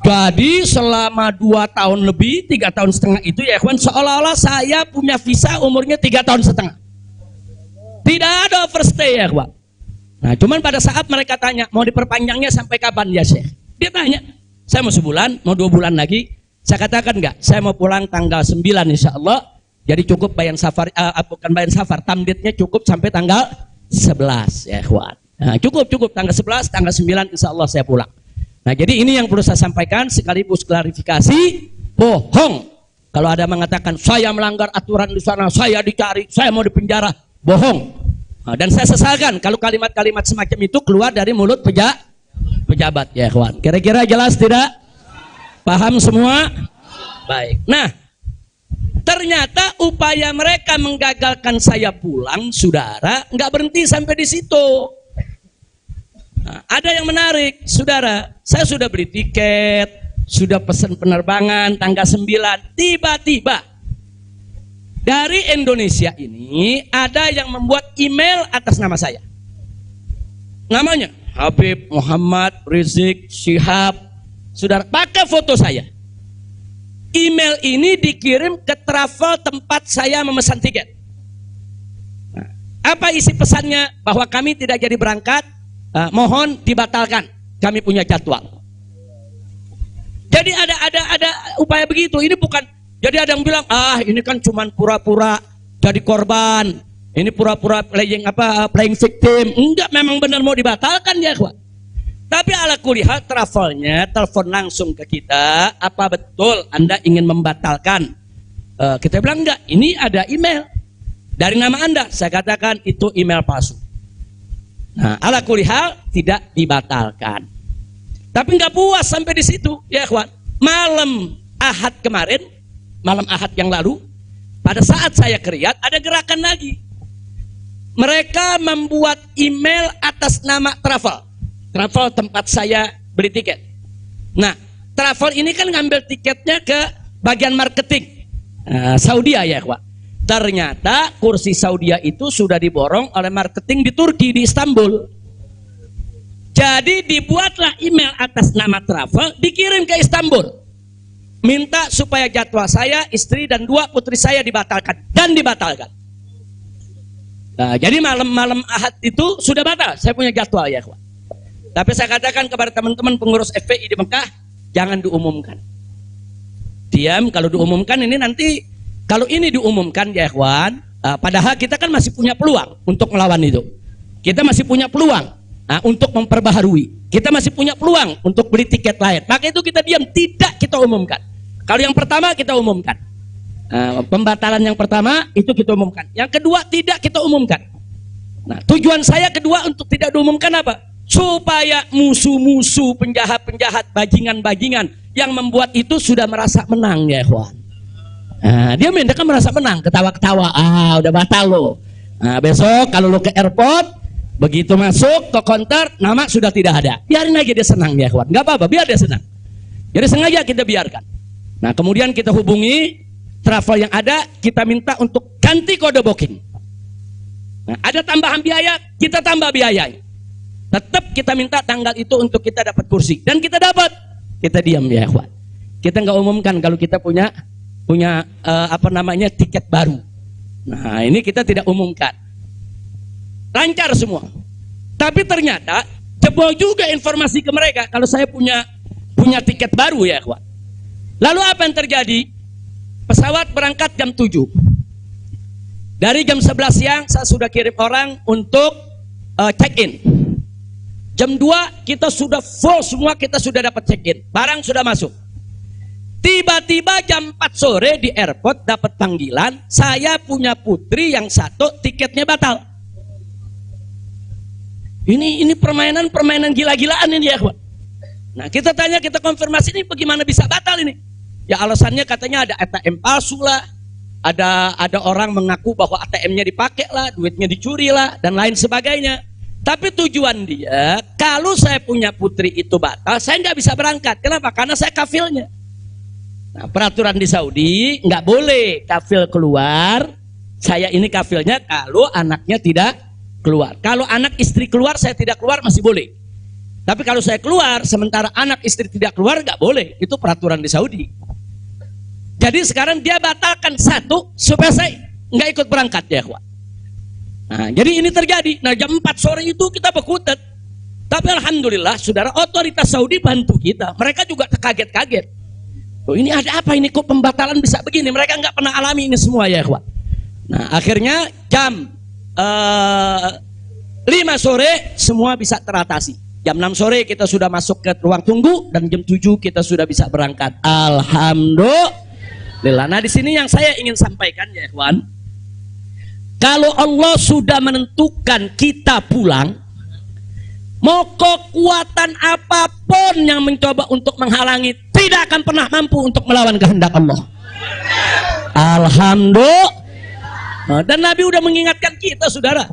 Jadi selama 2 tahun lebih, 3 tahun setengah itu ya kawan, seolah-olah saya punya visa umurnya 3 tahun setengah. Tidak ada overstay ya kawan. Nah, cuman pada saat mereka tanya, mau diperpanjangnya sampai kapan ya Syekh? Dia tanya, saya mau sebulan, mau 2 bulan lagi. Saya katakan enggak, saya mau pulang tanggal 9 insya Allah. Jadi cukup bayan safar, bukan bayan safar, tamdidnya cukup sampai tanggal 11 ya kawan. Nah, cukup tanggal 11, tanggal 9 insya Allah saya pulang. Nah, jadi ini yang perlu saya sampaikan sekaligus klarifikasi, bohong. Kalau ada mengatakan saya melanggar aturan di sana, saya dicari, saya mau dipenjara, bohong. Nah, dan saya sesalkan kalau kalimat-kalimat semacam itu keluar dari mulut pejabat ya kawan. Kira-kira jelas tidak? Paham semua? Baik. Nah, ternyata upaya mereka menggagalkan saya pulang, saudara, nggak berhenti sampai di situ. Nah, ada yang menarik, saudara. Saya sudah beli tiket, sudah pesan penerbangan tanggal 9. Tiba-tiba dari Indonesia ini ada yang membuat email atas nama saya. Namanya Habib Muhammad Rizik Syihab. Saudara, pakai foto saya. Email ini dikirim ke travel tempat saya memesan tiket. Nah, apa isi pesannya? Bahwa kami tidak jadi berangkat, mohon dibatalkan. kami punya jadwal. Jadi ada upaya begitu. Ini bukan, jadi ada yang bilang, ini kan cuman pura-pura jadi korban, ini pura-pura playing victim. Enggak, memang benar mau dibatalkan ya, ikhwan. Tapi ala kulihal travelnya telepon langsung ke kita, apa betul Anda ingin membatalkan? Kita bilang enggak, ini ada email dari nama Anda. Saya katakan itu email palsu. Nah, ala kulihal tidak dibatalkan. Tapi enggak puas sampai di situ, ya ikhwan. Malam Ahad kemarin, malam Ahad yang lalu, pada saat saya ke Riyadh, ada gerakan lagi. Mereka membuat email atas nama travel tempat saya beli tiket. Nah, travel ini kan ngambil tiketnya ke bagian marketing Saudi ya, Pak. Ternyata kursi Saudi itu sudah diborong oleh marketing di Turki, di Istanbul. Jadi dibuatlah email atas nama travel, dikirim ke Istanbul. Minta supaya jadwal saya, istri dan 2 putri saya dibatalkan, dan dibatalkan. Nah, jadi malam Ahad itu sudah batal, saya punya jadwal ya, Pak. Tapi saya katakan kepada teman-teman pengurus FPI di Mekah, jangan diumumkan. Diam, kalau diumumkan ini nanti, kalau ini diumumkan ya ikhwan, padahal kita kan masih punya peluang untuk melawan itu. Kita masih punya peluang untuk memperbaharui. Kita masih punya peluang untuk beli tiket lain. Maka itu kita diam, tidak kita umumkan. Kalau yang pertama kita umumkan. Pembatalan yang pertama itu kita umumkan. Yang kedua tidak kita umumkan. Nah, tujuan saya kedua untuk tidak diumumkan apa? Supaya musuh-musuh, penjahat-penjahat, bajingan-bajingan yang membuat itu sudah merasa menang ya ikhwan. Dia kan merasa menang, ketawa-ketawa, udah batal lo. Besok kalau lo ke airport, begitu masuk ke counter, nama sudah tidak ada. Biarin aja dia senang ya ikhwan, nggak apa-apa, biar dia senang. Jadi sengaja kita biarkan. Nah, kemudian kita hubungi travel yang ada, kita minta untuk ganti kode booking. Nah, ada tambahan biaya, kita tambah biayanya. Tetap kita minta tanggal itu untuk kita dapat kursi, dan kita dapat. Kita diam ya ikhwan. Kita nggak umumkan kalau kita punya tiket baru. Nah, ini kita tidak umumkan. Lancar semua. Tapi ternyata jebol juga informasi ke mereka kalau saya punya tiket baru ya ikhwan. Lalu apa yang terjadi? Pesawat berangkat jam 7. Dari jam 11 siang saya sudah kirim orang untuk check-in. Jam 2 kita sudah full semua, kita sudah dapat check-in. Barang sudah masuk. Tiba-tiba jam 4 sore di airport dapat panggilan, saya punya putri yang satu tiketnya batal. Ini permainan gila-gilaan ini ya, Pak. Nah, kita tanya, kita konfirmasi ini bagaimana bisa batal ini? Ya alasannya katanya ada ATM palsu lah. Ada orang mengaku bahwa ATM-nya dipakai lah, duitnya dicuri lah, dan lain sebagainya. Tapi tujuan dia, kalau saya punya putri itu batal, saya nggak bisa berangkat. Kenapa? Karena saya kafilnya. Nah, peraturan di Saudi nggak boleh kafil keluar. Saya ini kafilnya kalau anaknya tidak keluar. Kalau anak istri keluar, saya tidak keluar masih boleh. Tapi kalau saya keluar, sementara anak istri tidak keluar, nggak boleh. Itu peraturan di Saudi. Jadi sekarang dia batalkan satu supaya saya nggak ikut berangkat ya, kawan. Nah, jadi ini terjadi. Nah, jam 4 sore itu kita berkutat. Tapi alhamdulillah, saudara, otoritas Saudi bantu kita. Mereka juga terkaget-kaget. Oh, ini ada apa ini, kok pembatalan bisa begini? Mereka nggak pernah alami ini semua ya, kawan. Nah, akhirnya jam 5 sore semua bisa teratasi. Jam 6 sore kita sudah masuk ke ruang tunggu, dan jam 7 kita sudah bisa berangkat. Alhamdulillah. Nah, di sini yang saya ingin sampaikan ya, kawan. Kalau Allah sudah menentukan kita pulang, mau kekuatan apapun yang mencoba untuk menghalangi tidak akan pernah mampu untuk melawan kehendak Allah. Alhamdulillah. Dan Nabi sudah mengingatkan kita, saudara.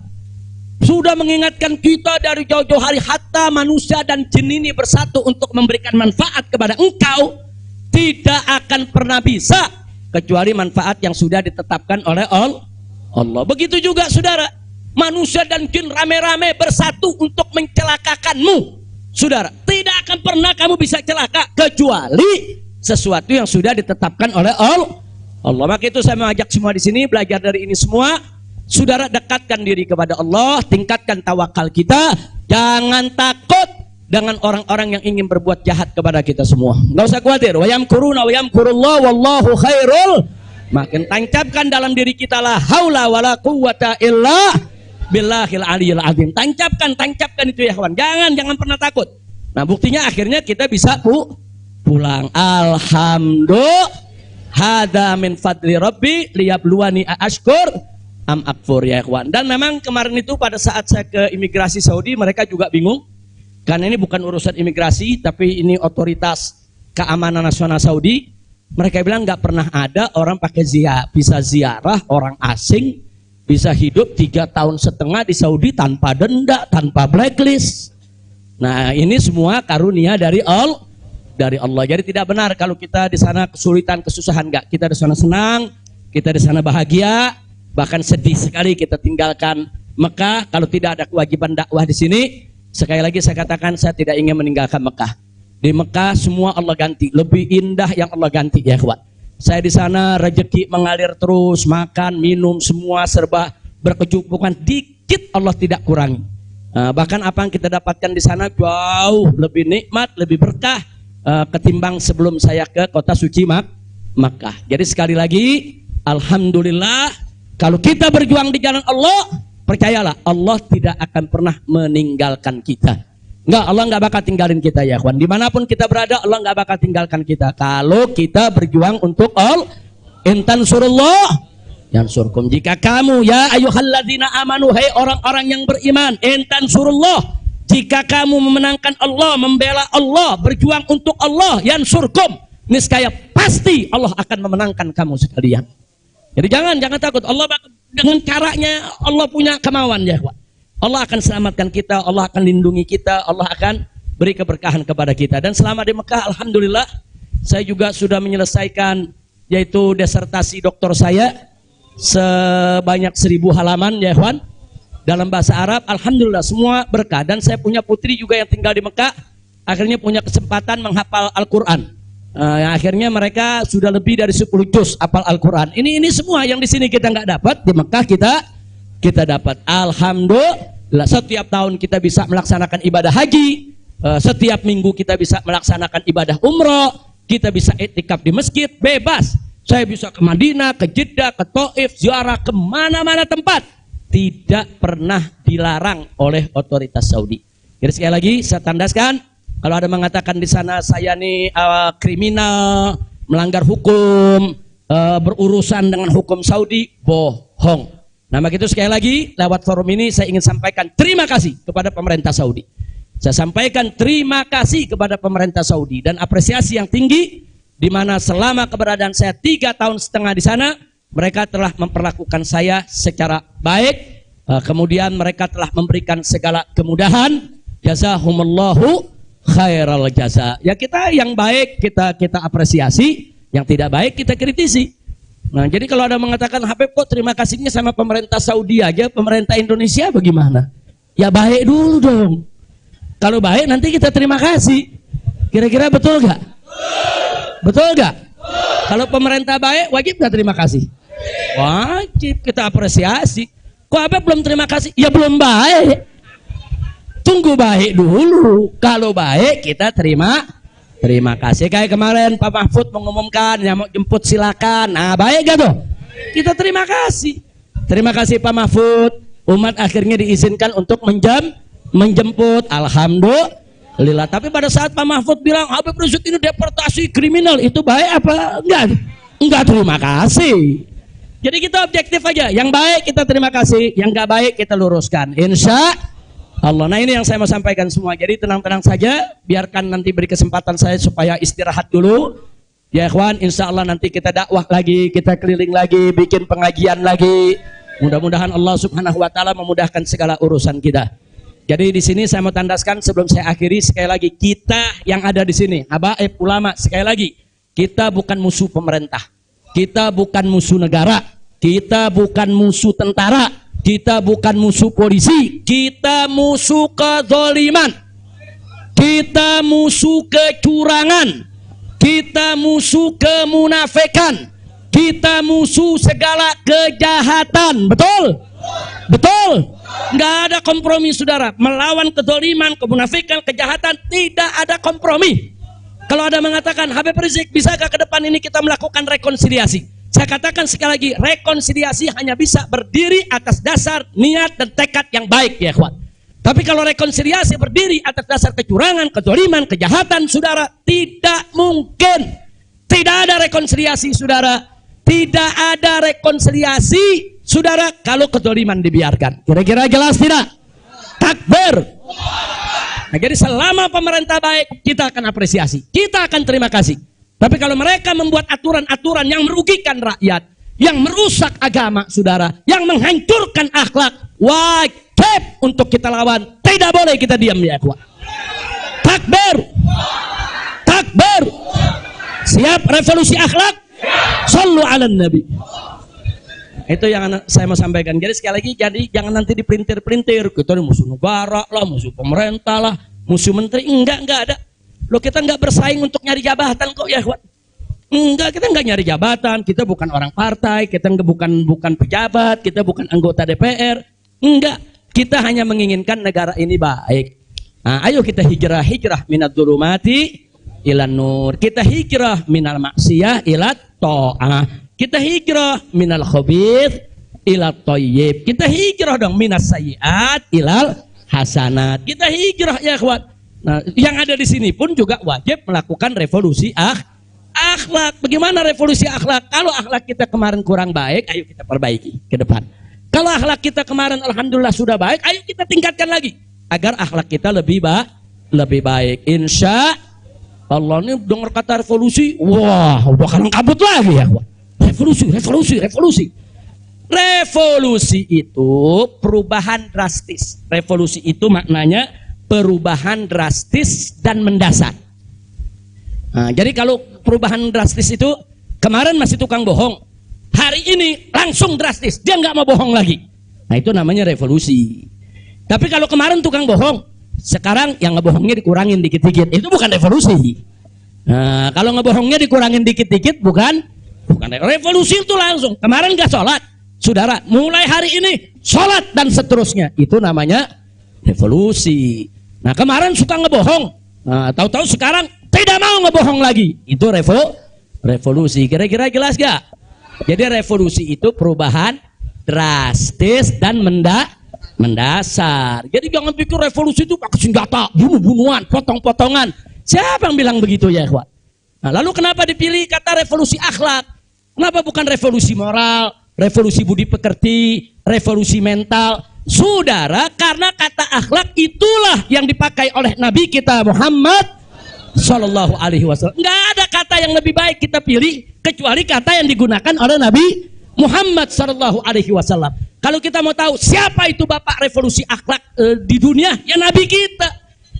Sudah mengingatkan kita dari jauh-jauh hari, hatta manusia dan jin ini bersatu untuk memberikan manfaat kepada engkau, tidak akan pernah bisa kecuali manfaat yang sudah ditetapkan oleh Allah. Begitu juga saudara, manusia dan jin rame-rame bersatu untuk mencelakakanmu. Saudara, tidak akan pernah kamu bisa celaka kecuali sesuatu yang sudah ditetapkan oleh Allah. Maka itu saya mengajak semua di sini belajar dari ini semua. Saudara, dekatkan diri kepada Allah, tingkatkan tawakal kita, jangan takut dengan orang-orang yang ingin berbuat jahat kepada kita semua. Nggak usah khawatir. Wa yamkuruna wa yamkurullah wallahu khairul. Makin tancapkan dalam diri kita la haula wala quwwata illa billahil aliyil azim. Tancapkan itu ya kawan. Jangan pernah takut. Nah, buktinya akhirnya kita bisa pulang. Alhamdulillah. Hada min fadli rabbi liyabluwani ashkur am akfur ya kawan. Dan memang kemarin itu pada saat saya ke imigrasi Saudi, mereka juga bingung. Karena ini bukan urusan imigrasi, tapi ini otoritas keamanan nasional Saudi. Mereka bilang nggak pernah ada orang pakai bisa ziarah orang asing, bisa hidup 3,5 tahun di Saudi tanpa denda, tanpa blacklist. Nah, ini semua karunia dari Allah. Jadi tidak benar kalau kita di sana kesulitan, kesusahan, enggak. Kita di sana senang, kita di sana bahagia, bahkan sedih sekali kita tinggalkan Mekah kalau tidak ada kewajiban dakwah di sini. Sekali lagi saya katakan, saya tidak ingin meninggalkan Mekah. Di Mekah semua Allah ganti, lebih indah yang Allah ganti ya kawan. Saya di sana rezeki mengalir terus, makan, minum semua serba berkecukupan, dikit Allah tidak kurangi. Bahkan apa yang kita dapatkan di sana jauh lebih nikmat, lebih berkah ketimbang sebelum saya ke kota suci Makkah. Jadi sekali lagi, alhamdulillah, kalau kita berjuang di jalan Allah, percayalah Allah tidak akan pernah meninggalkan kita. Enggak, Allah enggak bakal tinggalin kita ya kawan. Dimanapun kita berada, Allah enggak bakal tinggalkan kita. Kalau kita berjuang untuk Allah, intan surullah yansurkum. Jika kamu ya ayyuhalladzina amanu, hai orang-orang yang beriman, intan surullah, jika kamu memenangkan Allah, membela Allah, berjuang untuk Allah, yansurkum, niscaya pasti Allah akan memenangkan kamu sekalian. Jadi jangan takut. Allah dengan caranya Allah punya kemauan ya. Allah akan selamatkan kita, Allah akan lindungi kita, Allah akan beri keberkahan kepada kita. Dan selama di Mekah, alhamdulillah, saya juga sudah menyelesaikan yaitu disertasi doktor saya sebanyak 1000 halaman ya kawan. Dalam bahasa Arab, alhamdulillah semua berkah. Dan saya punya putri juga yang tinggal di Mekah, akhirnya punya kesempatan menghafal Al-Quran. Yang akhirnya mereka sudah lebih dari 10 juz hafal Al-Quran. Ini semua yang di sini kita nggak dapat, di Mekah kita dapat. Alhamdulillah, setiap tahun kita bisa melaksanakan ibadah haji, setiap minggu kita bisa melaksanakan ibadah umroh, kita bisa iktikaf di masjid, bebas. Saya bisa ke Madinah, ke Jeddah, ke Taif, ziarah ke mana-mana tempat. Tidak pernah dilarang oleh otoritas Saudi. Jadi sekali lagi saya tandaskan, kalau ada mengatakan di sana saya nih kriminal, melanggar hukum, berurusan dengan hukum Saudi, bohong. Nah begitu sekali lagi lewat forum ini saya ingin sampaikan terima kasih kepada pemerintah Saudi. Saya sampaikan terima kasih kepada pemerintah Saudi dan apresiasi yang tinggi, di mana selama keberadaan saya 3,5 tahun di sana, mereka telah memperlakukan saya secara baik, kemudian mereka telah memberikan segala kemudahan. Jazakumullahu khairal jaza. Ya kita yang baik kita apresiasi, yang tidak baik kita kritisi. Nah jadi kalau ada mengatakan Habib kok terima kasihnya sama pemerintah Saudi aja, pemerintah Indonesia bagaimana? Ya baik dulu dong. Kalau baik nanti kita terima kasih. Kira-kira betul gak? Betul gak? Kalau pemerintah baik wajib gak terima kasih? Wajib, kita apresiasi. Kok Habib belum terima kasih? Ya belum baik. Tunggu baik dulu. Kalau baik kita terima kasih. Kayak kemarin Pak Mahfud mengumumkan yang mau jemput silakan. Nah baik gak tuh? Kita terima kasih. Terima kasih Pak Mahfud. Umat akhirnya diizinkan untuk menjemput. Alhamdulillah. Tapi pada saat Pak Mahfud bilang Habib Rizik ini deportasi kriminal, itu baik apa enggak? Enggak terima kasih. Jadi kita objektif aja. Yang baik kita terima kasih, yang enggak baik kita luruskan. Insya Allah. Nah ini yang saya mau sampaikan semua. Jadi tenang-tenang saja. Biarkan nanti beri kesempatan saya supaya istirahat dulu. Ya ikhwan, insya Allah nanti kita dakwah lagi, kita keliling lagi, bikin pengajian lagi. Mudah-mudahan Allah Subhanahu Wa Taala memudahkan segala urusan kita. Jadi di sini saya mau tandaskan sebelum saya akhiri sekali lagi, kita yang ada di sini, habaib ulama, sekali lagi, kita bukan musuh pemerintah, kita bukan musuh negara, kita bukan musuh tentara, kita bukan musuh polisi, kita musuh kezaliman, kita musuh kecurangan, kita musuh kemunafikan, kita musuh segala kejahatan. Betul? Betul? Nggak ada kompromi saudara. Melawan kezaliman, kemunafikan, kejahatan, tidak ada kompromi. Kalau ada mengatakan, Habib Rizik, bisakah ke depan ini kita melakukan rekonsiliasi? Saya katakan sekali lagi, rekonsiliasi hanya bisa berdiri atas dasar niat dan tekad yang baik ya ikhwan. Tapi kalau rekonsiliasi berdiri atas dasar kecurangan, kezaliman, kejahatan, saudara, tidak mungkin. Tidak ada rekonsiliasi, saudara. Tidak ada rekonsiliasi, saudara, kalau kezaliman dibiarkan. Kira-kira jelas tidak? Takbir. Nah, jadi selama pemerintah baik, kita akan apresiasi. Kita akan terima kasih. Tapi kalau mereka membuat aturan-aturan yang merugikan rakyat, yang merusak agama, saudara, yang menghancurkan akhlak, wajib untuk kita lawan. Tidak boleh kita diam ya ikhwan. Takbir. Takbir. Siap revolusi akhlak? Sallu ala nabi. Itu yang saya mau sampaikan. Jadi sekali lagi, jadi jangan nanti dipelintir-pelintir. Kita ini musuh negara lah, musuh pemerintah lah, musuh menteri. Enggak ada. Loh, kita enggak bersaing untuk nyari jabatan kok ya, ikhwan. Enggak, kita enggak nyari jabatan. Kita bukan orang partai, kita bukan pejabat, kita bukan anggota DPR. Enggak, kita hanya menginginkan negara ini baik. Nah, ayo kita hijrah minad dzulumati ilan nur. Kita hijrah minal maksiyah ila ta'ah. Kita hijrah minal khabith ila thayyib. Kita hijrah dong minas sayyiat ilal hasanat. Kita hijrah ya ikhwan. Nah, yang ada di sini pun juga wajib melakukan revolusi akhlak. Bagaimana revolusi akhlak? Kalau akhlak kita kemarin kurang baik, ayo kita perbaiki ke depan. Kalau akhlak kita kemarin alhamdulillah sudah baik, ayo kita tingkatkan lagi agar akhlak kita lebih baik. Insya Allah. Ini dengar kata revolusi, wah, udah kalang kabut lagi ya, ikhwan. Revolusi. Revolusi itu perubahan drastis. Revolusi itu maknanya perubahan drastis dan mendasar. Nah, jadi kalau perubahan drastis itu kemarin masih tukang bohong, hari ini langsung drastis, dia nggak mau bohong lagi. Nah, itu namanya revolusi. Tapi kalau kemarin tukang bohong, sekarang yang ngebohongnya dikurangin dikit-dikit, itu bukan revolusi. Nah, kalau ngebohongnya dikurangin dikit-dikit bukan revolusi. Itu langsung. Kemarin nggak sholat, saudara, mulai hari ini sholat dan seterusnya. Itu namanya revolusi. Nah, kemarin suka ngebohong, nah, tahu-tahu sekarang tidak mau ngebohong lagi. Itu revolusi. Kira-kira jelas gak? Jadi revolusi itu perubahan drastis dan mendasar. Jadi jangan pikir revolusi itu pakai senjata, bunuh-bunuhan, potong-potongan. Siapa yang bilang begitu ya ikhwan? Nah, lalu kenapa dipilih kata revolusi akhlak? Kenapa bukan revolusi moral, revolusi budi pekerti, revolusi mental? Saudara, karena kata akhlak itulah yang dipakai oleh Nabi kita Muhammad Sallallahu Alaihi Wasallam. Nggak ada kata yang lebih baik kita pilih kecuali kata yang digunakan oleh Nabi Muhammad Sallallahu Alaihi Wasallam. Kalau kita mau tahu siapa itu bapak revolusi akhlak di dunia, ya Nabi kita.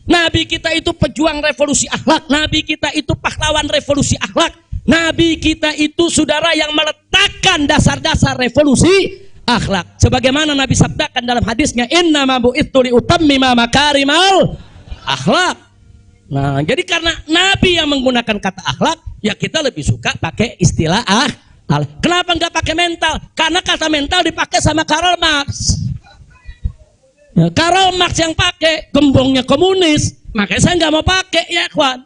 Nabi kita itu pejuang revolusi akhlak. Nabi kita itu pahlawan revolusi akhlak. Nabi kita itu saudara yang meletakkan dasar-dasar revolusi akhlak. Sebagaimana Nabi sabdakan dalam hadisnya, innama bu'itsu liutammima makarimal akhlak. Nah, jadi karena Nabi yang menggunakan kata akhlak, ya kita lebih suka pakai istilah akhlak. Kenapa nggak pakai mental? Karena kata mental dipakai sama Karl Marx. Ya, Karl Marx yang pakai, gembongnya komunis, makanya saya nggak mau pakai ya ikhwan.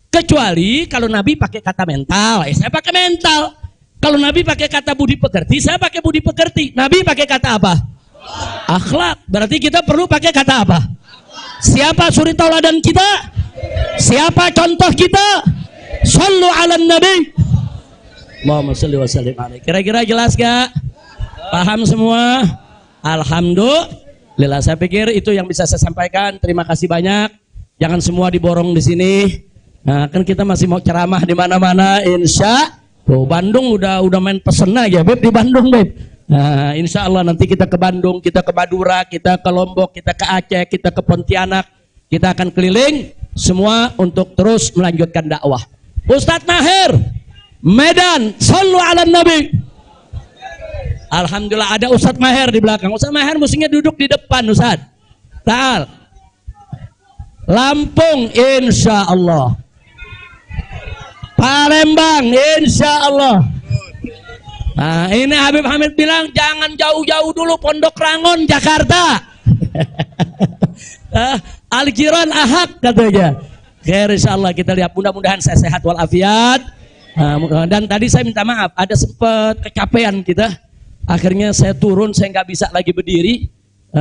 Kecuali kalau Nabi pakai kata mental, ya saya pakai mental. Kalau Nabi pakai kata budi pekerti, saya pakai budi pekerti. Nabi pakai kata apa? Akhlak. Berarti kita perlu pakai kata apa? Siapa suri tauladan kita? Siapa contoh kita? Sallu ala nabi. Allahumma salli wa sallim alaihi. Kira-kira jelas gak? Paham semua? Alhamdulillah. Saya pikir itu yang bisa saya sampaikan. Terima kasih banyak. Jangan semua diborong di sini. Nah, kan kita masih mau ceramah di mana-mana, insya. Tuh, Bandung udah main pesen aja, Beb, di Bandung, Beb. Nah, insya Allah nanti kita ke Bandung, kita ke Madura, kita ke Lombok, kita ke Aceh, kita ke Pontianak. Kita akan keliling semua untuk terus melanjutkan dakwah. Ustadz Maher, Medan, sallu ala nabi. Alhamdulillah ada Ustadz Maher di belakang. Ustadz Maher mestinya duduk di depan, Ustadz. Ta'al. Lampung, insya Allah. Palembang, insya Allah. Nah, ini Habib Hamid bilang jangan jauh-jauh dulu Pondok Rangon Jakarta. Al-Jiran Ahad katanya. Khair insyaallah kita lihat, mudah-mudahan saya sehat walafiat. Dan tadi saya minta maaf, ada sempat kecapean kita. Akhirnya saya turun, saya nggak bisa lagi berdiri.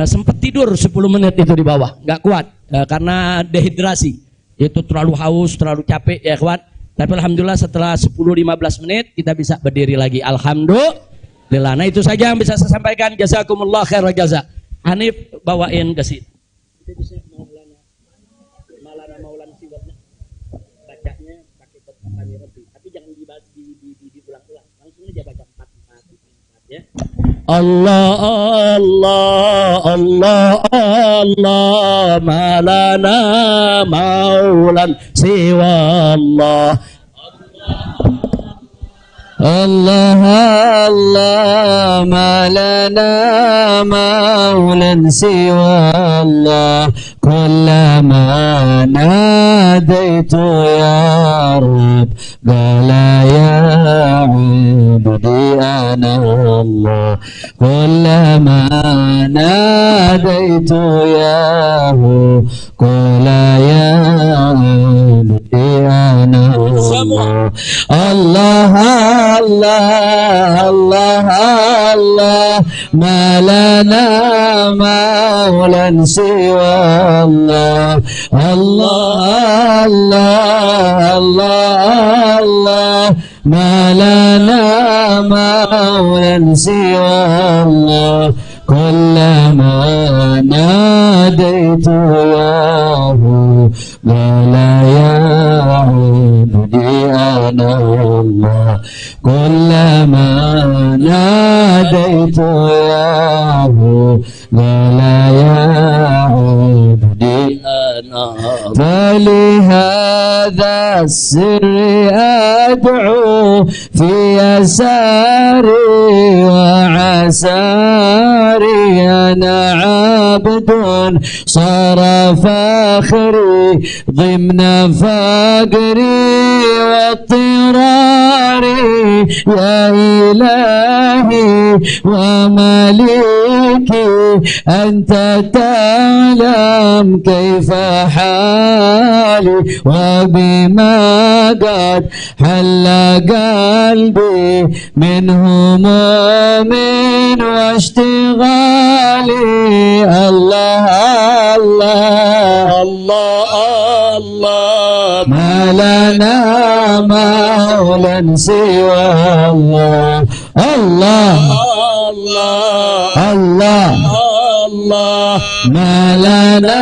Sempat tidur 10 menit itu di bawah, nggak kuat karena dehidrasi. Itu terlalu haus, terlalu capek ya kawan. Tapi alhamdulillah setelah 10-15 menit kita bisa berdiri lagi. Alhamdulillah. Nah itu saja yang bisa saya sampaikan. Jazakumullah khairal jaza. Hanif bawain ke sini. Maulana siwatnya. Bacanya pakai Qur'an Rabbi. Tapi jangan diulang-ulang. Langsung aja baca 4 ya. Allah Allah Allah Allah malana maulan siwa Allah الله الله ما لنا مولا سوى الله كلما ناديت يا رب قال يا عبدي أنا الله كلما ناديت يا هو قال يا عبدي أنا الله الله الله الله الله ما لنا مولا سوى الله الله الله الله الله ما لنا مولا سوى الله كلما ناديت ياه قال يا عبدي أنا الله كلما ناديت ياه قال يا عبدي أنا فلهذا السر أدعو في يساري وعساري أنا عبد صار فاخري ضمن فقري واضطراري يا إلهي ومليكي أنت تعلم كيف حالي وبما قد حل قلبي من هموم واشتغالي الله الله الله الله ما لنا مولا سوى الله الله الله الله الله ما لنا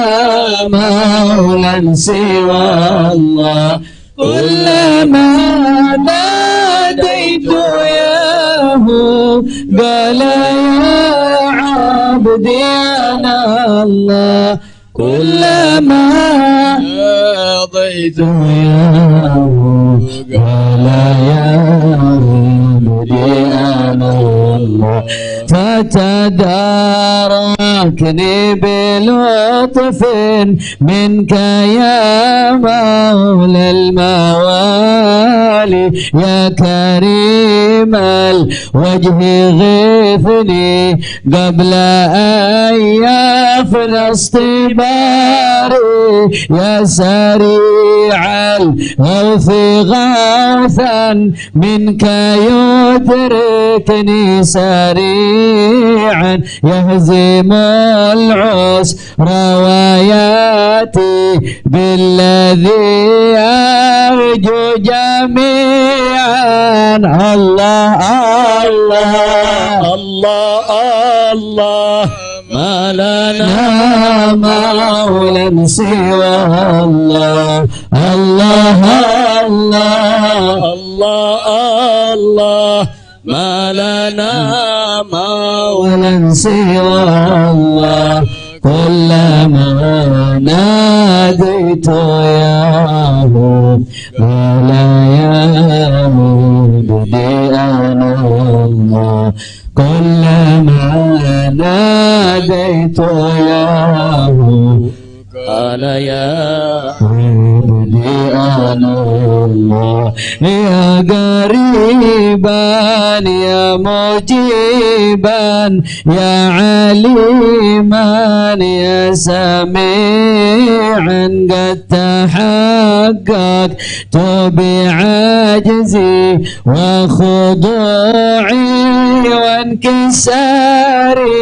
مولا سوى الله كلما ناديت ياه قال يا عبدي أنا الله كلما ناديت ياه قال يا عبدي أنا الله فتداركني بلطف منك يا مولى الموالي يا كريم الوجه غثني قبل أن يفنى اصطباري يا سريع الغوث غوثا منك يدركني سريعا يهزم العسر وياتي بالذي أرجو جميعا الله الله الله الله ما لنا مولا سوى الله الله الله الله الله ما لنا مولا سوى الله كلما ناديت ياه قال يا عبدي أنا الله كلما ناديت ياه قال يا عبدي أنا الله يا قريبا يا مجيبا يا عليما يا سميعا قد تحققت بعجزي وخضوعي وانكساري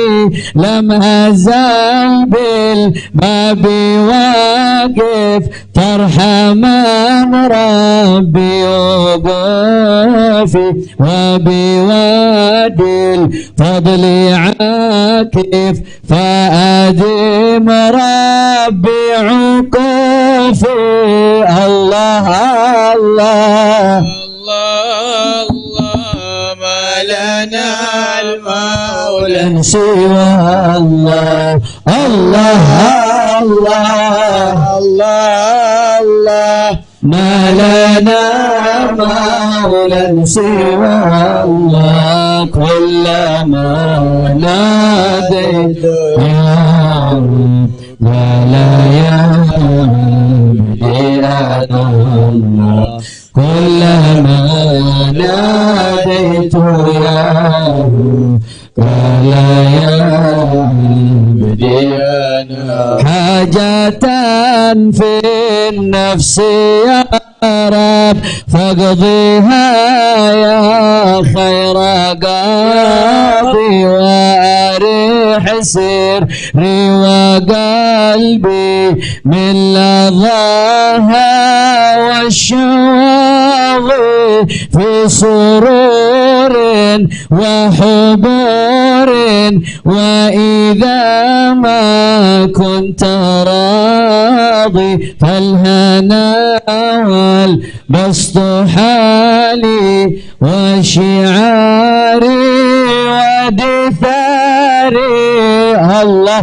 لم أزل بالباب واقف فارحمن ربي وقافي وبوادي الفضل عاكف فأدم ربي عقوفي الله الله الله ما لنا المولى سوى الله الله الله الله ما لنا مولى سوى الله كلما ناديت يا رب ولا يا الله كلما ناديت يا رب ولا يا حاجة في النفس يا رب فاقضيها يا خير قاضي واريح سري وقلبي من لظاها والشواغي في سرور وحبور وإذا ما كنت راضي فالهنا والبسط حالي وشعاري ودثاري الله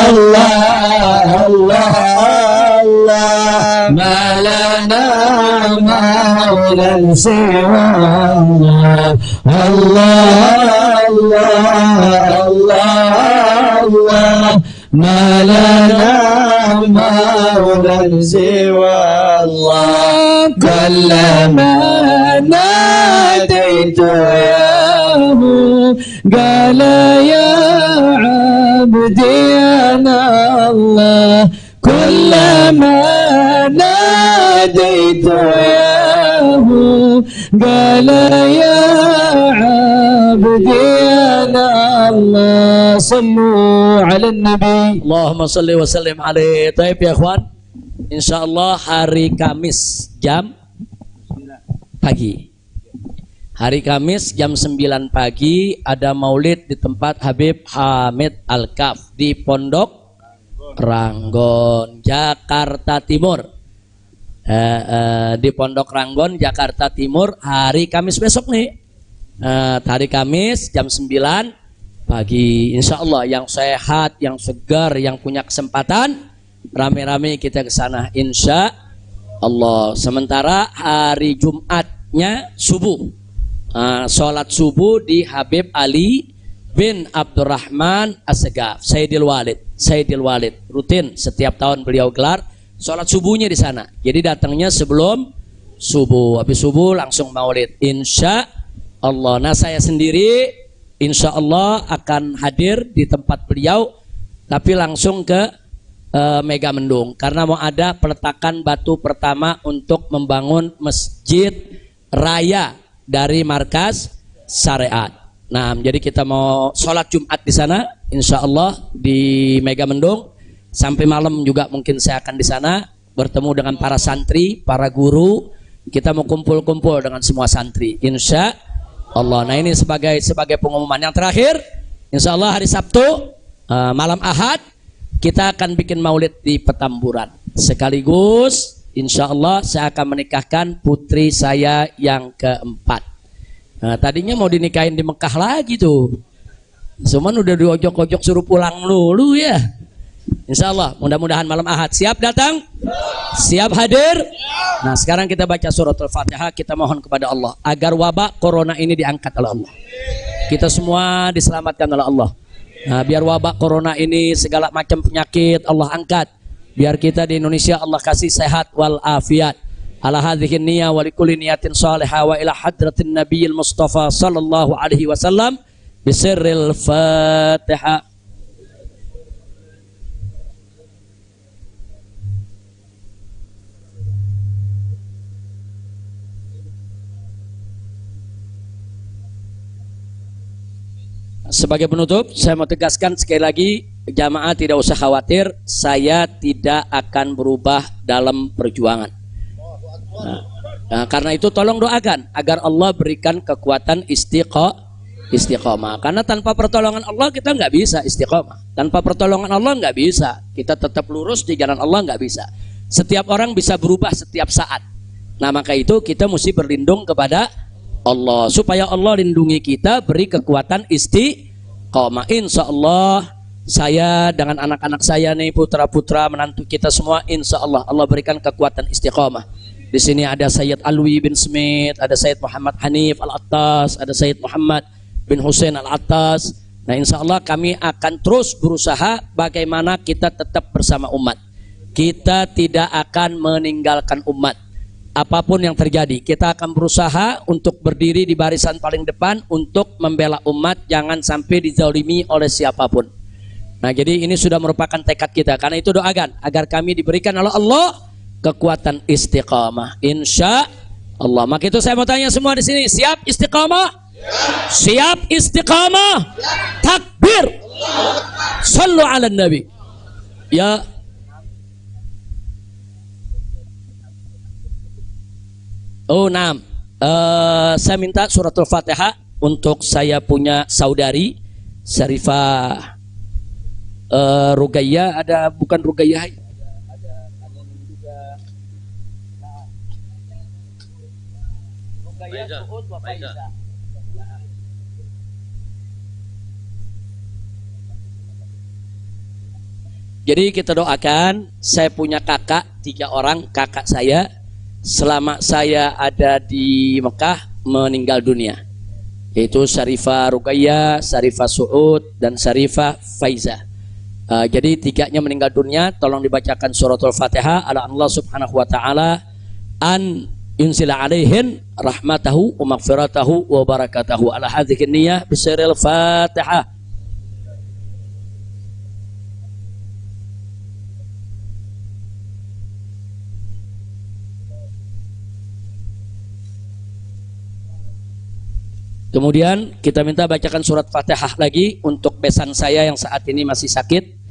الله الله الله ما لنا مولى سوى الله الله الله الله ما لنا مولى سوى الله كلما ناديت ياه قال يا عبدي أنا الله كلما ناديت ياه قال يا عبدي أنا الله صلوا على النبي Allahumma salli wa sallim alaihi. Taib ya ikhwan, insyaallah hari Kamis jam pagi. Hari Kamis jam 9 pagi ada maulid di tempat Habib Hamid Al-Kaf di Pondok Ranggon, Jakarta Timur. Di Pondok Ranggon, Jakarta Timur, hari Kamis besok nih. Hari Kamis jam 9 pagi, insya Allah yang sehat, yang segar, yang punya kesempatan rame-rame kita ke sana insya Allah. Sementara hari Jumatnya subuh, sholat subuh di Habib Ali bin Abdurrahman As-Segaf, Sayyidil Walid rutin setiap tahun beliau gelar sholat subuhnya di sana. Jadi datangnya sebelum subuh, habis subuh langsung maulid insya Allah. Nah saya sendiri insya Allah akan hadir di tempat beliau, tapi langsung ke Mega Mendung karena mau ada peletakan batu pertama untuk membangun masjid raya dari markas syariat. Nah, jadi kita mau sholat Jumat di sana, insya Allah di Mega Mendung. Sampai malam juga mungkin saya akan di sana bertemu dengan para santri, para guru. Kita mau kumpul-kumpul dengan semua santri, insya Allah. Nah ini sebagai pengumuman yang terakhir, insya Allah hari Sabtu malam Ahad kita akan bikin maulid di Petamburan. Sekaligus insya Allah saya akan menikahkan putri saya yang keempat. Nah, tadinya mau dinikahin di Mekah lagi tuh, cuman udah diojok-ojok suruh pulang dulu ya. Insya Allah mudah-mudahan malam Ahad siap datang, siap hadir. Nah sekarang kita baca surat Al-Fatihah, kita mohon kepada Allah agar wabak corona ini diangkat oleh Allah, kita semua diselamatkan oleh Allah. Nah, biar wabak corona ini segala macam penyakit Allah angkat, biar kita di Indonesia Allah kasih sehat wal afiat. ala hadhihi niyah wa likulli niyatin salihah wa ila hadratin nabiyil mustafa sallallahu alaihi wasallam bisirril Fatihah. Sebagai penutup, saya mau tegaskan sekali lagi, jamaah tidak usah khawatir, saya tidak akan berubah dalam perjuangan. Karena itu tolong doakan agar Allah berikan kekuatan istiqomah. Karena tanpa pertolongan Allah kita nggak bisa istiqomah. Tanpa pertolongan Allah nggak bisa. Kita tetap lurus di jalan Allah nggak bisa. Setiap orang bisa berubah setiap saat. Nah maka itu kita mesti berlindung kepada Allah supaya Allah lindungi kita, beri kekuatan istiqomah. Insya Allah saya dengan anak-anak saya nih, putra-putra menantu kita semua, insya Allah Allah berikan kekuatan istiqomah. Di sini ada Sayyid Alwi bin Smith, ada Sayyid Muhammad Hanif Al-Attas, ada Sayyid Muhammad bin Hussein Al-Attas. Nah insya Allah kami akan terus berusaha bagaimana kita tetap bersama umat. Kita tidak akan meninggalkan umat. Apapun yang terjadi, kita akan berusaha untuk berdiri di barisan paling depan untuk membela umat, jangan sampai dizalimi oleh siapapun. Nah, jadi ini sudah merupakan tekad kita. Karena itu doakan agar kami diberikan oleh Allah kekuatan istiqamah. Insya Allah. Maka itu saya mau tanya semua di sini, siap istiqamah? Siap istiqamah? Takbir. Sallu ala Nabi. Ya. Oh, nah, saya minta suratul Fatihah untuk saya punya saudari Syarifah Rugayyah, ada bukan Rugayyah, ada juga Rugayyah Suud wa Faiza. Jadi kita doakan, saya punya kakak 3 orang, kakak saya selama saya ada di Mekah meninggal dunia, yaitu Syarifah Rugayyah, Syarifah Suud, dan Syarifah Faiza. Jadi 3-nya meninggal dunia. Tolong dibacakan suratul Fatihah ala Allah subhanahu wa ta'ala an yunsila alaihin rahmatahu wa maghfiratahu wa barakatahu ala hadhihi niyah bisirril Fatihah. Kemudian kita minta bacakan surat Fatihah lagi untuk besan saya yang saat ini masih sakit,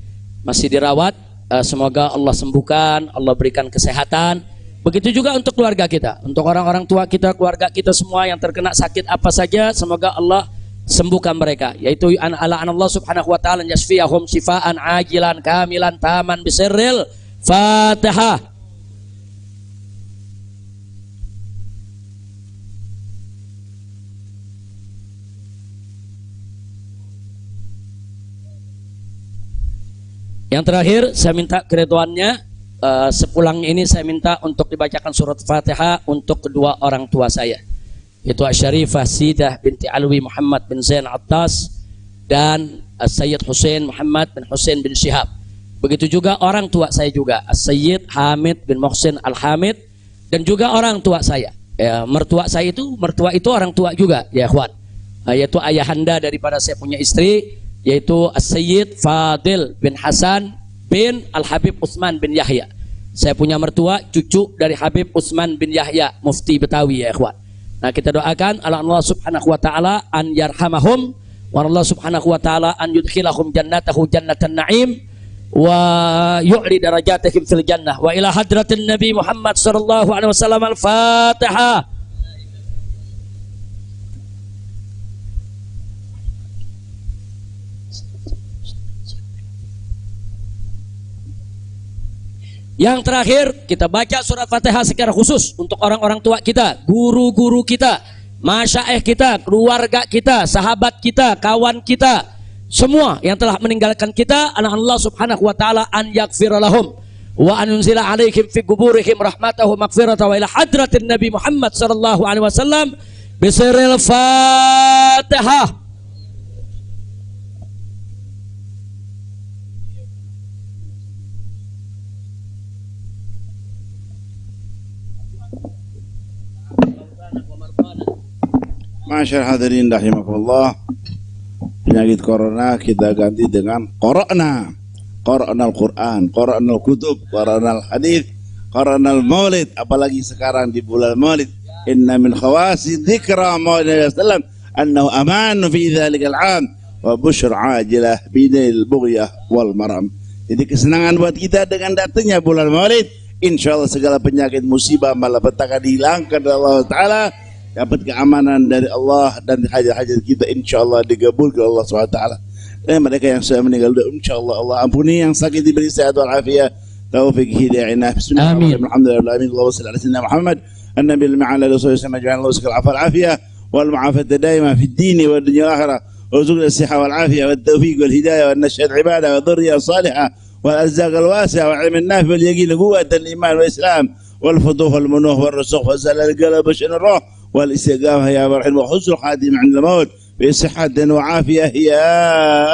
masih dirawat. Semoga Allah sembuhkan, Allah berikan kesehatan. Begitu juga untuk keluarga kita, untuk orang-orang tua kita, keluarga kita semua yang terkena sakit apa saja, semoga Allah sembuhkan mereka. Yaitu ala Allah subhanahu wa ta'ala yasfiyahum sifaan ajilan kamilan taman bisirril Fatihah. Yang terakhir saya minta keridhaannya, sepulang ini saya minta untuk dibacakan surat Fatihah untuk kedua orang tua saya, yaitu Syarifah Sidah binti Alwi Muhammad bin Zain Attas dan Sayyid Hussein Muhammad bin Hussein bin Syihab. Begitu juga orang tua saya juga, Sayyid Hamid bin Muhsin Al-Hamid, dan juga orang tua saya. Mertua saya itu, mertua itu orang tua juga, ya ikhwan, yaitu ayahanda daripada saya punya istri, yaitu Sayyid Fadil bin Hasan bin Al-Habib Utsman bin Yahya. Saya punya mertua cucu dari Habib Utsman bin Yahya, mufti Betawi, ya ikhwan. Nah kita doakan Allah subhanahu wa ta'ala an yarhamahum, wa Allah subhanahu wa ta'ala an yudkhilahum jannatahu jannatan na'im, wa yu'li darajatihim fil jannah, wa ila hadratin Nabi Muhammad sallallahu alaihi wasallam. Al-Fatihah. Yang terakhir, kita baca surat Fatihah secara khusus untuk orang-orang tua kita, guru-guru kita, masyaikh kita, keluarga kita, sahabat kita, kawan kita, semua yang telah meninggalkan kita. Allah subhanahu wa ta'ala an yaghfira lahum wa an yunzila alaihim fi quburihim rahmatahu maghfiratahu wa ila hadratin Nabi Muhammad sallallahu alaihi wasallam bisirril Fatihah. Masyarakat hadirin rahimakumullah, penyakit corona kita ganti dengan Qara'na. Qara'nal Quran, Qara'nal Kutub, Qara'nal Hadith, Qara'nal Maulid. Apalagi sekarang di bulan Maulid, inna min khawasi dzikra Muhammad sallallahu annahu aman fi dzalikal 'am wa busyra 'ajilah bidil bughyah wal maram. Jadi kesenangan buat kita dengan datangnya bulan Maulid. Insyaallah segala penyakit musibah malapetaka dihilangkan oleh Allah Ta'ala, dapat keamanan dari Allah, dan hajat-hajat kita insyaallah digabulkan Allah SWT. Dan mereka yang sudah meninggal insyaallah Allah ampuni, yang sakit diberi sehat wal afiat, taufik hidayah inayah. Bismillahirrahmanirrahim. Alhamdulillah, Allahumma shalli ala sayyidina Muhammad an-nabi al-ma'ala rasulullah sallallahu alaihi wasallam, Allah wal afiyah wal mu'afata daima fi ad-din wa ad-dunya wal akhirah, warzuqna as-sihha wal afiyah wat tawfiq wal hidayah wan nashhad ibadah wa dhurriyyah salihah wal arzaq al wasi'ah wal ilm an-nafi wal yaqin quwwat al-iman wal islam wal futuh wal munuh wal rusuq wa zalal al-qalb wa shan ar-ruh والاستقامة يا مرحم، وحسن الخاتم عند الموت بصحة وعافية يا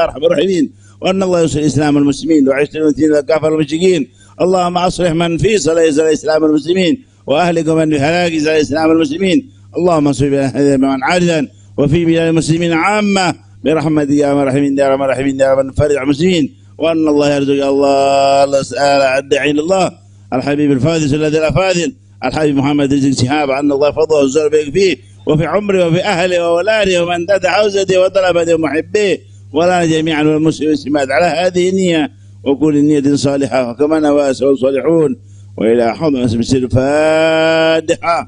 أرحم الراحمين. وأن الله ينصر الإسلام والمسلمين ويعز المسلمين والكافر والمشركين. اللهم أصلح من في صلاح الإسلام والمسلمين، وأهلك من في هلاك صلاح الإسلام والمسلمين. اللهم انصر بنا من عارضا وفي بلاد المسلمين عامة برحمتك يا مرحمين يا رب الراحمين يا رب فرج المسلمين. وأن الله يرزق الله سأل الداعي إلى الله الحبيب الفاضل الذي لا فاضل الحبيب محمد رزق شهاب، أن الله فضله وزر بك فيه وفي عمره وفي أهله وأولاده ومن دد حوزته وطلبته ومحبيه، ولا جميعا والمسلمين والمسلمات على هذه النية وكل نية صالحة وكما نوى الصالحون. وإلى حضن اسم السر الفاتحة.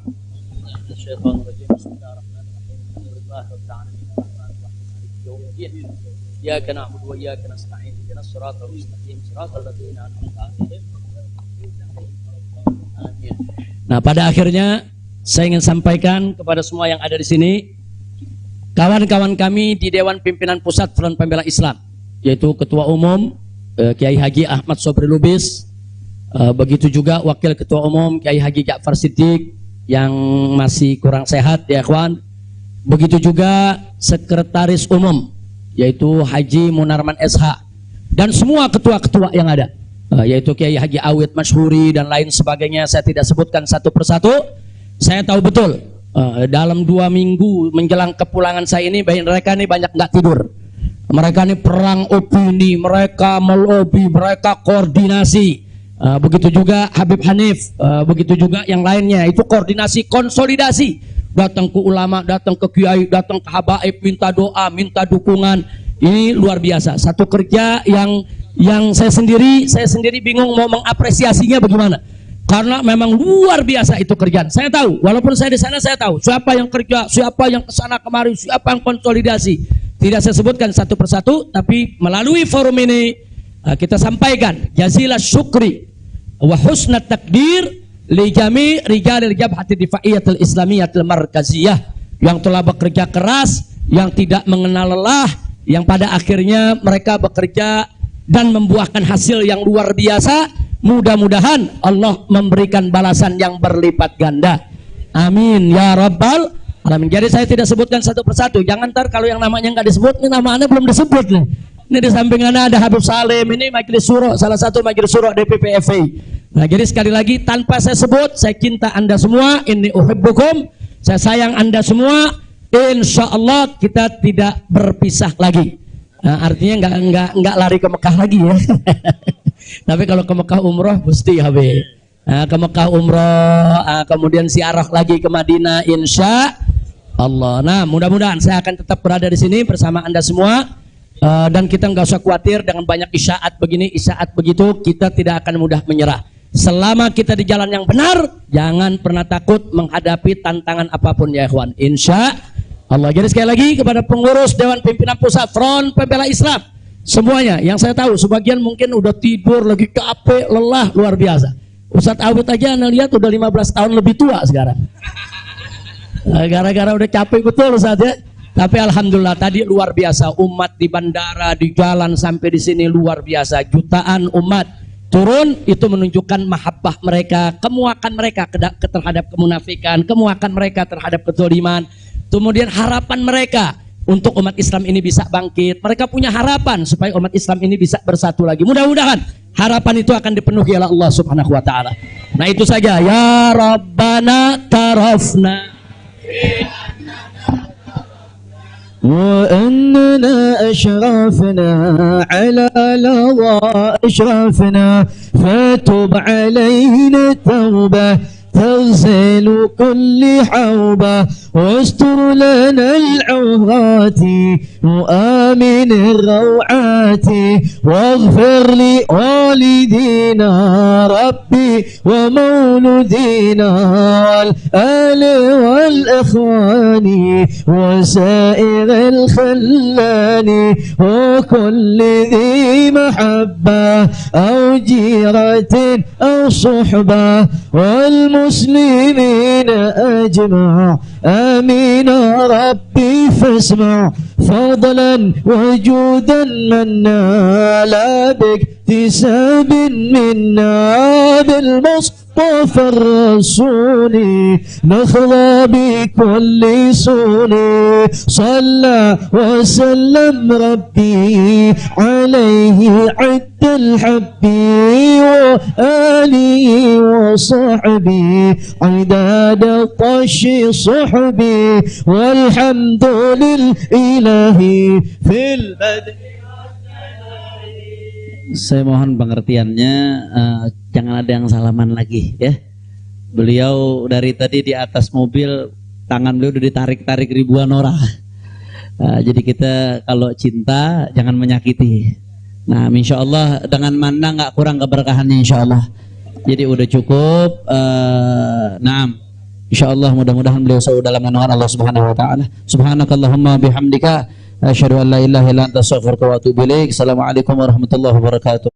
الشيطان الرجيم. بسم الله الرحمن الرحيم. الحمد لله رب العالمين الرحمن الرحيم مالك يوم الدين. إياك نعبد وإياك نستعين اهدنا الصراط المستقيم صراط الذين أنعمت عليهم. Nah, pada akhirnya saya ingin sampaikan kepada semua yang ada di sini, kawan-kawan kami di Dewan Pimpinan Pusat Front Pembela Islam, yaitu Ketua Umum Kiai Haji Ahmad Sobri Lubis, begitu juga Wakil Ketua Umum Kiai Haji Ja'far Siddiq yang masih kurang sehat ya kawan, begitu juga Sekretaris Umum yaitu Haji Munarman SH, dan semua ketua-ketua yang ada, yaitu Kiai Haji Awid Masyhuri dan lain sebagainya. Saya tidak sebutkan satu persatu. Saya tahu betul dalam 2 minggu menjelang kepulangan saya ini, mereka ini banyak nggak tidur. Mereka ini perang opini, mereka melobi, mereka koordinasi. Begitu juga Habib Hanif, begitu juga yang lainnya. Itu koordinasi, konsolidasi. Datang ke ulama, datang ke kiai, datang ke habaib, minta doa, minta dukungan. Ini luar biasa. Satu kerja yang saya sendiri bingung mau mengapresiasinya bagaimana, karena memang luar biasa itu kerjaan. Saya tahu, walaupun saya di sana, saya tahu siapa yang kerja, siapa yang kesana kemari, siapa yang konsolidasi. Tidak saya sebutkan satu persatu, tapi melalui forum ini kita sampaikan jazilah syukri wa husnat takdir li jami' rijalil jabhati difaiyatil islamiyatil markaziyah, yang telah bekerja keras, yang tidak mengenal lelah, yang pada akhirnya mereka bekerja dan membuahkan hasil yang luar biasa. Mudah-mudahan Allah memberikan balasan yang berlipat ganda. Amin ya rabbal alamin. Jadi saya tidak sebutkan satu persatu. Jangan ntar kalau yang namanya nggak disebut, ini namanya belum disebut nih. Ini di samping Anda ada Habib Salim, ini majelis syuro, salah satu majelis syuro DPP FI. Nah, jadi sekali lagi tanpa saya sebut, saya cinta Anda semua. Inni uhibbukum. Saya sayang Anda semua. Insya Allah kita tidak berpisah lagi. Nah, artinya nggak lari ke Mekah lagi ya. Tapi kalau ke Mekah umroh mesti Habib. Nah, ke Mekah umroh, kemudian ziarah lagi ke Madinah insya Allah. Nah, mudah-mudahan saya akan tetap berada di sini bersama Anda semua, dan kita nggak usah khawatir dengan banyak isyaat begini, isyaat begitu. Kita tidak akan mudah menyerah. Selama kita di jalan yang benar, jangan pernah takut menghadapi tantangan apapun ya ikhwan. Insya Allah. Jadi sekali lagi kepada pengurus Dewan Pimpinan Pusat Front Pembela Islam semuanya, yang saya tahu sebagian mungkin udah tidur lagi, capek, lelah luar biasa. Ustadz Awid aja Anda lihat udah 15 tahun lebih tua sekarang. Gara-gara udah capek betul Ustadz ya. Tapi alhamdulillah tadi luar biasa, umat di bandara, di jalan sampai di sini luar biasa. Jutaan umat turun, itu menunjukkan mahabbah mereka, kemuakan mereka terhadap kemunafikan, kemuakan mereka terhadap kezaliman. Kemudian harapan mereka untuk umat Islam ini bisa bangkit. Mereka punya harapan supaya umat Islam ini bisa bersatu lagi. Mudah-mudahan harapan itu akan dipenuhi oleh Allah Subhanahu wa taala. Nah, itu saja. Ya Rabbana tarafna وأننا أشرفنا على لظى أشرفنا فتب علينا توبة تغسل كل حوبة واستر لنا العورات وآمن الروعات واغفر لوالدينا ربي ومولدينا والآل والإخوان وسائر الخلان وكل ذي محبة أو جيرة أو صحبة والمسلمين أجمع آمين ربي فاسمع فضلا وجودا منا لا باكتساب منا بالمصطفى الرسول نخضى بكل سون صلى وسلم ربي عليه عد الحب وآله وصحبه عداد طش صحبي والحمد لله في البدء. Saya mohon pengertiannya, jangan ada yang salaman lagi ya. Beliau dari tadi di atas mobil, tangan beliau udah ditarik-tarik ribuan orang. Jadi kita kalau cinta jangan menyakiti. Nah, insya Allah dengan mana nggak kurang keberkahannya, insya Allah. Jadi udah cukup. Nah, insya Allah mudah-mudahan beliau selalu dalam naungan Allah Subhanahu Wa Taala. Subhanakallahumma bihamdika asyhadu an la ilaha illa anta astaghfiruka wa atubu ilaik. Assalamualaikum warahmatullahi wabarakatuh.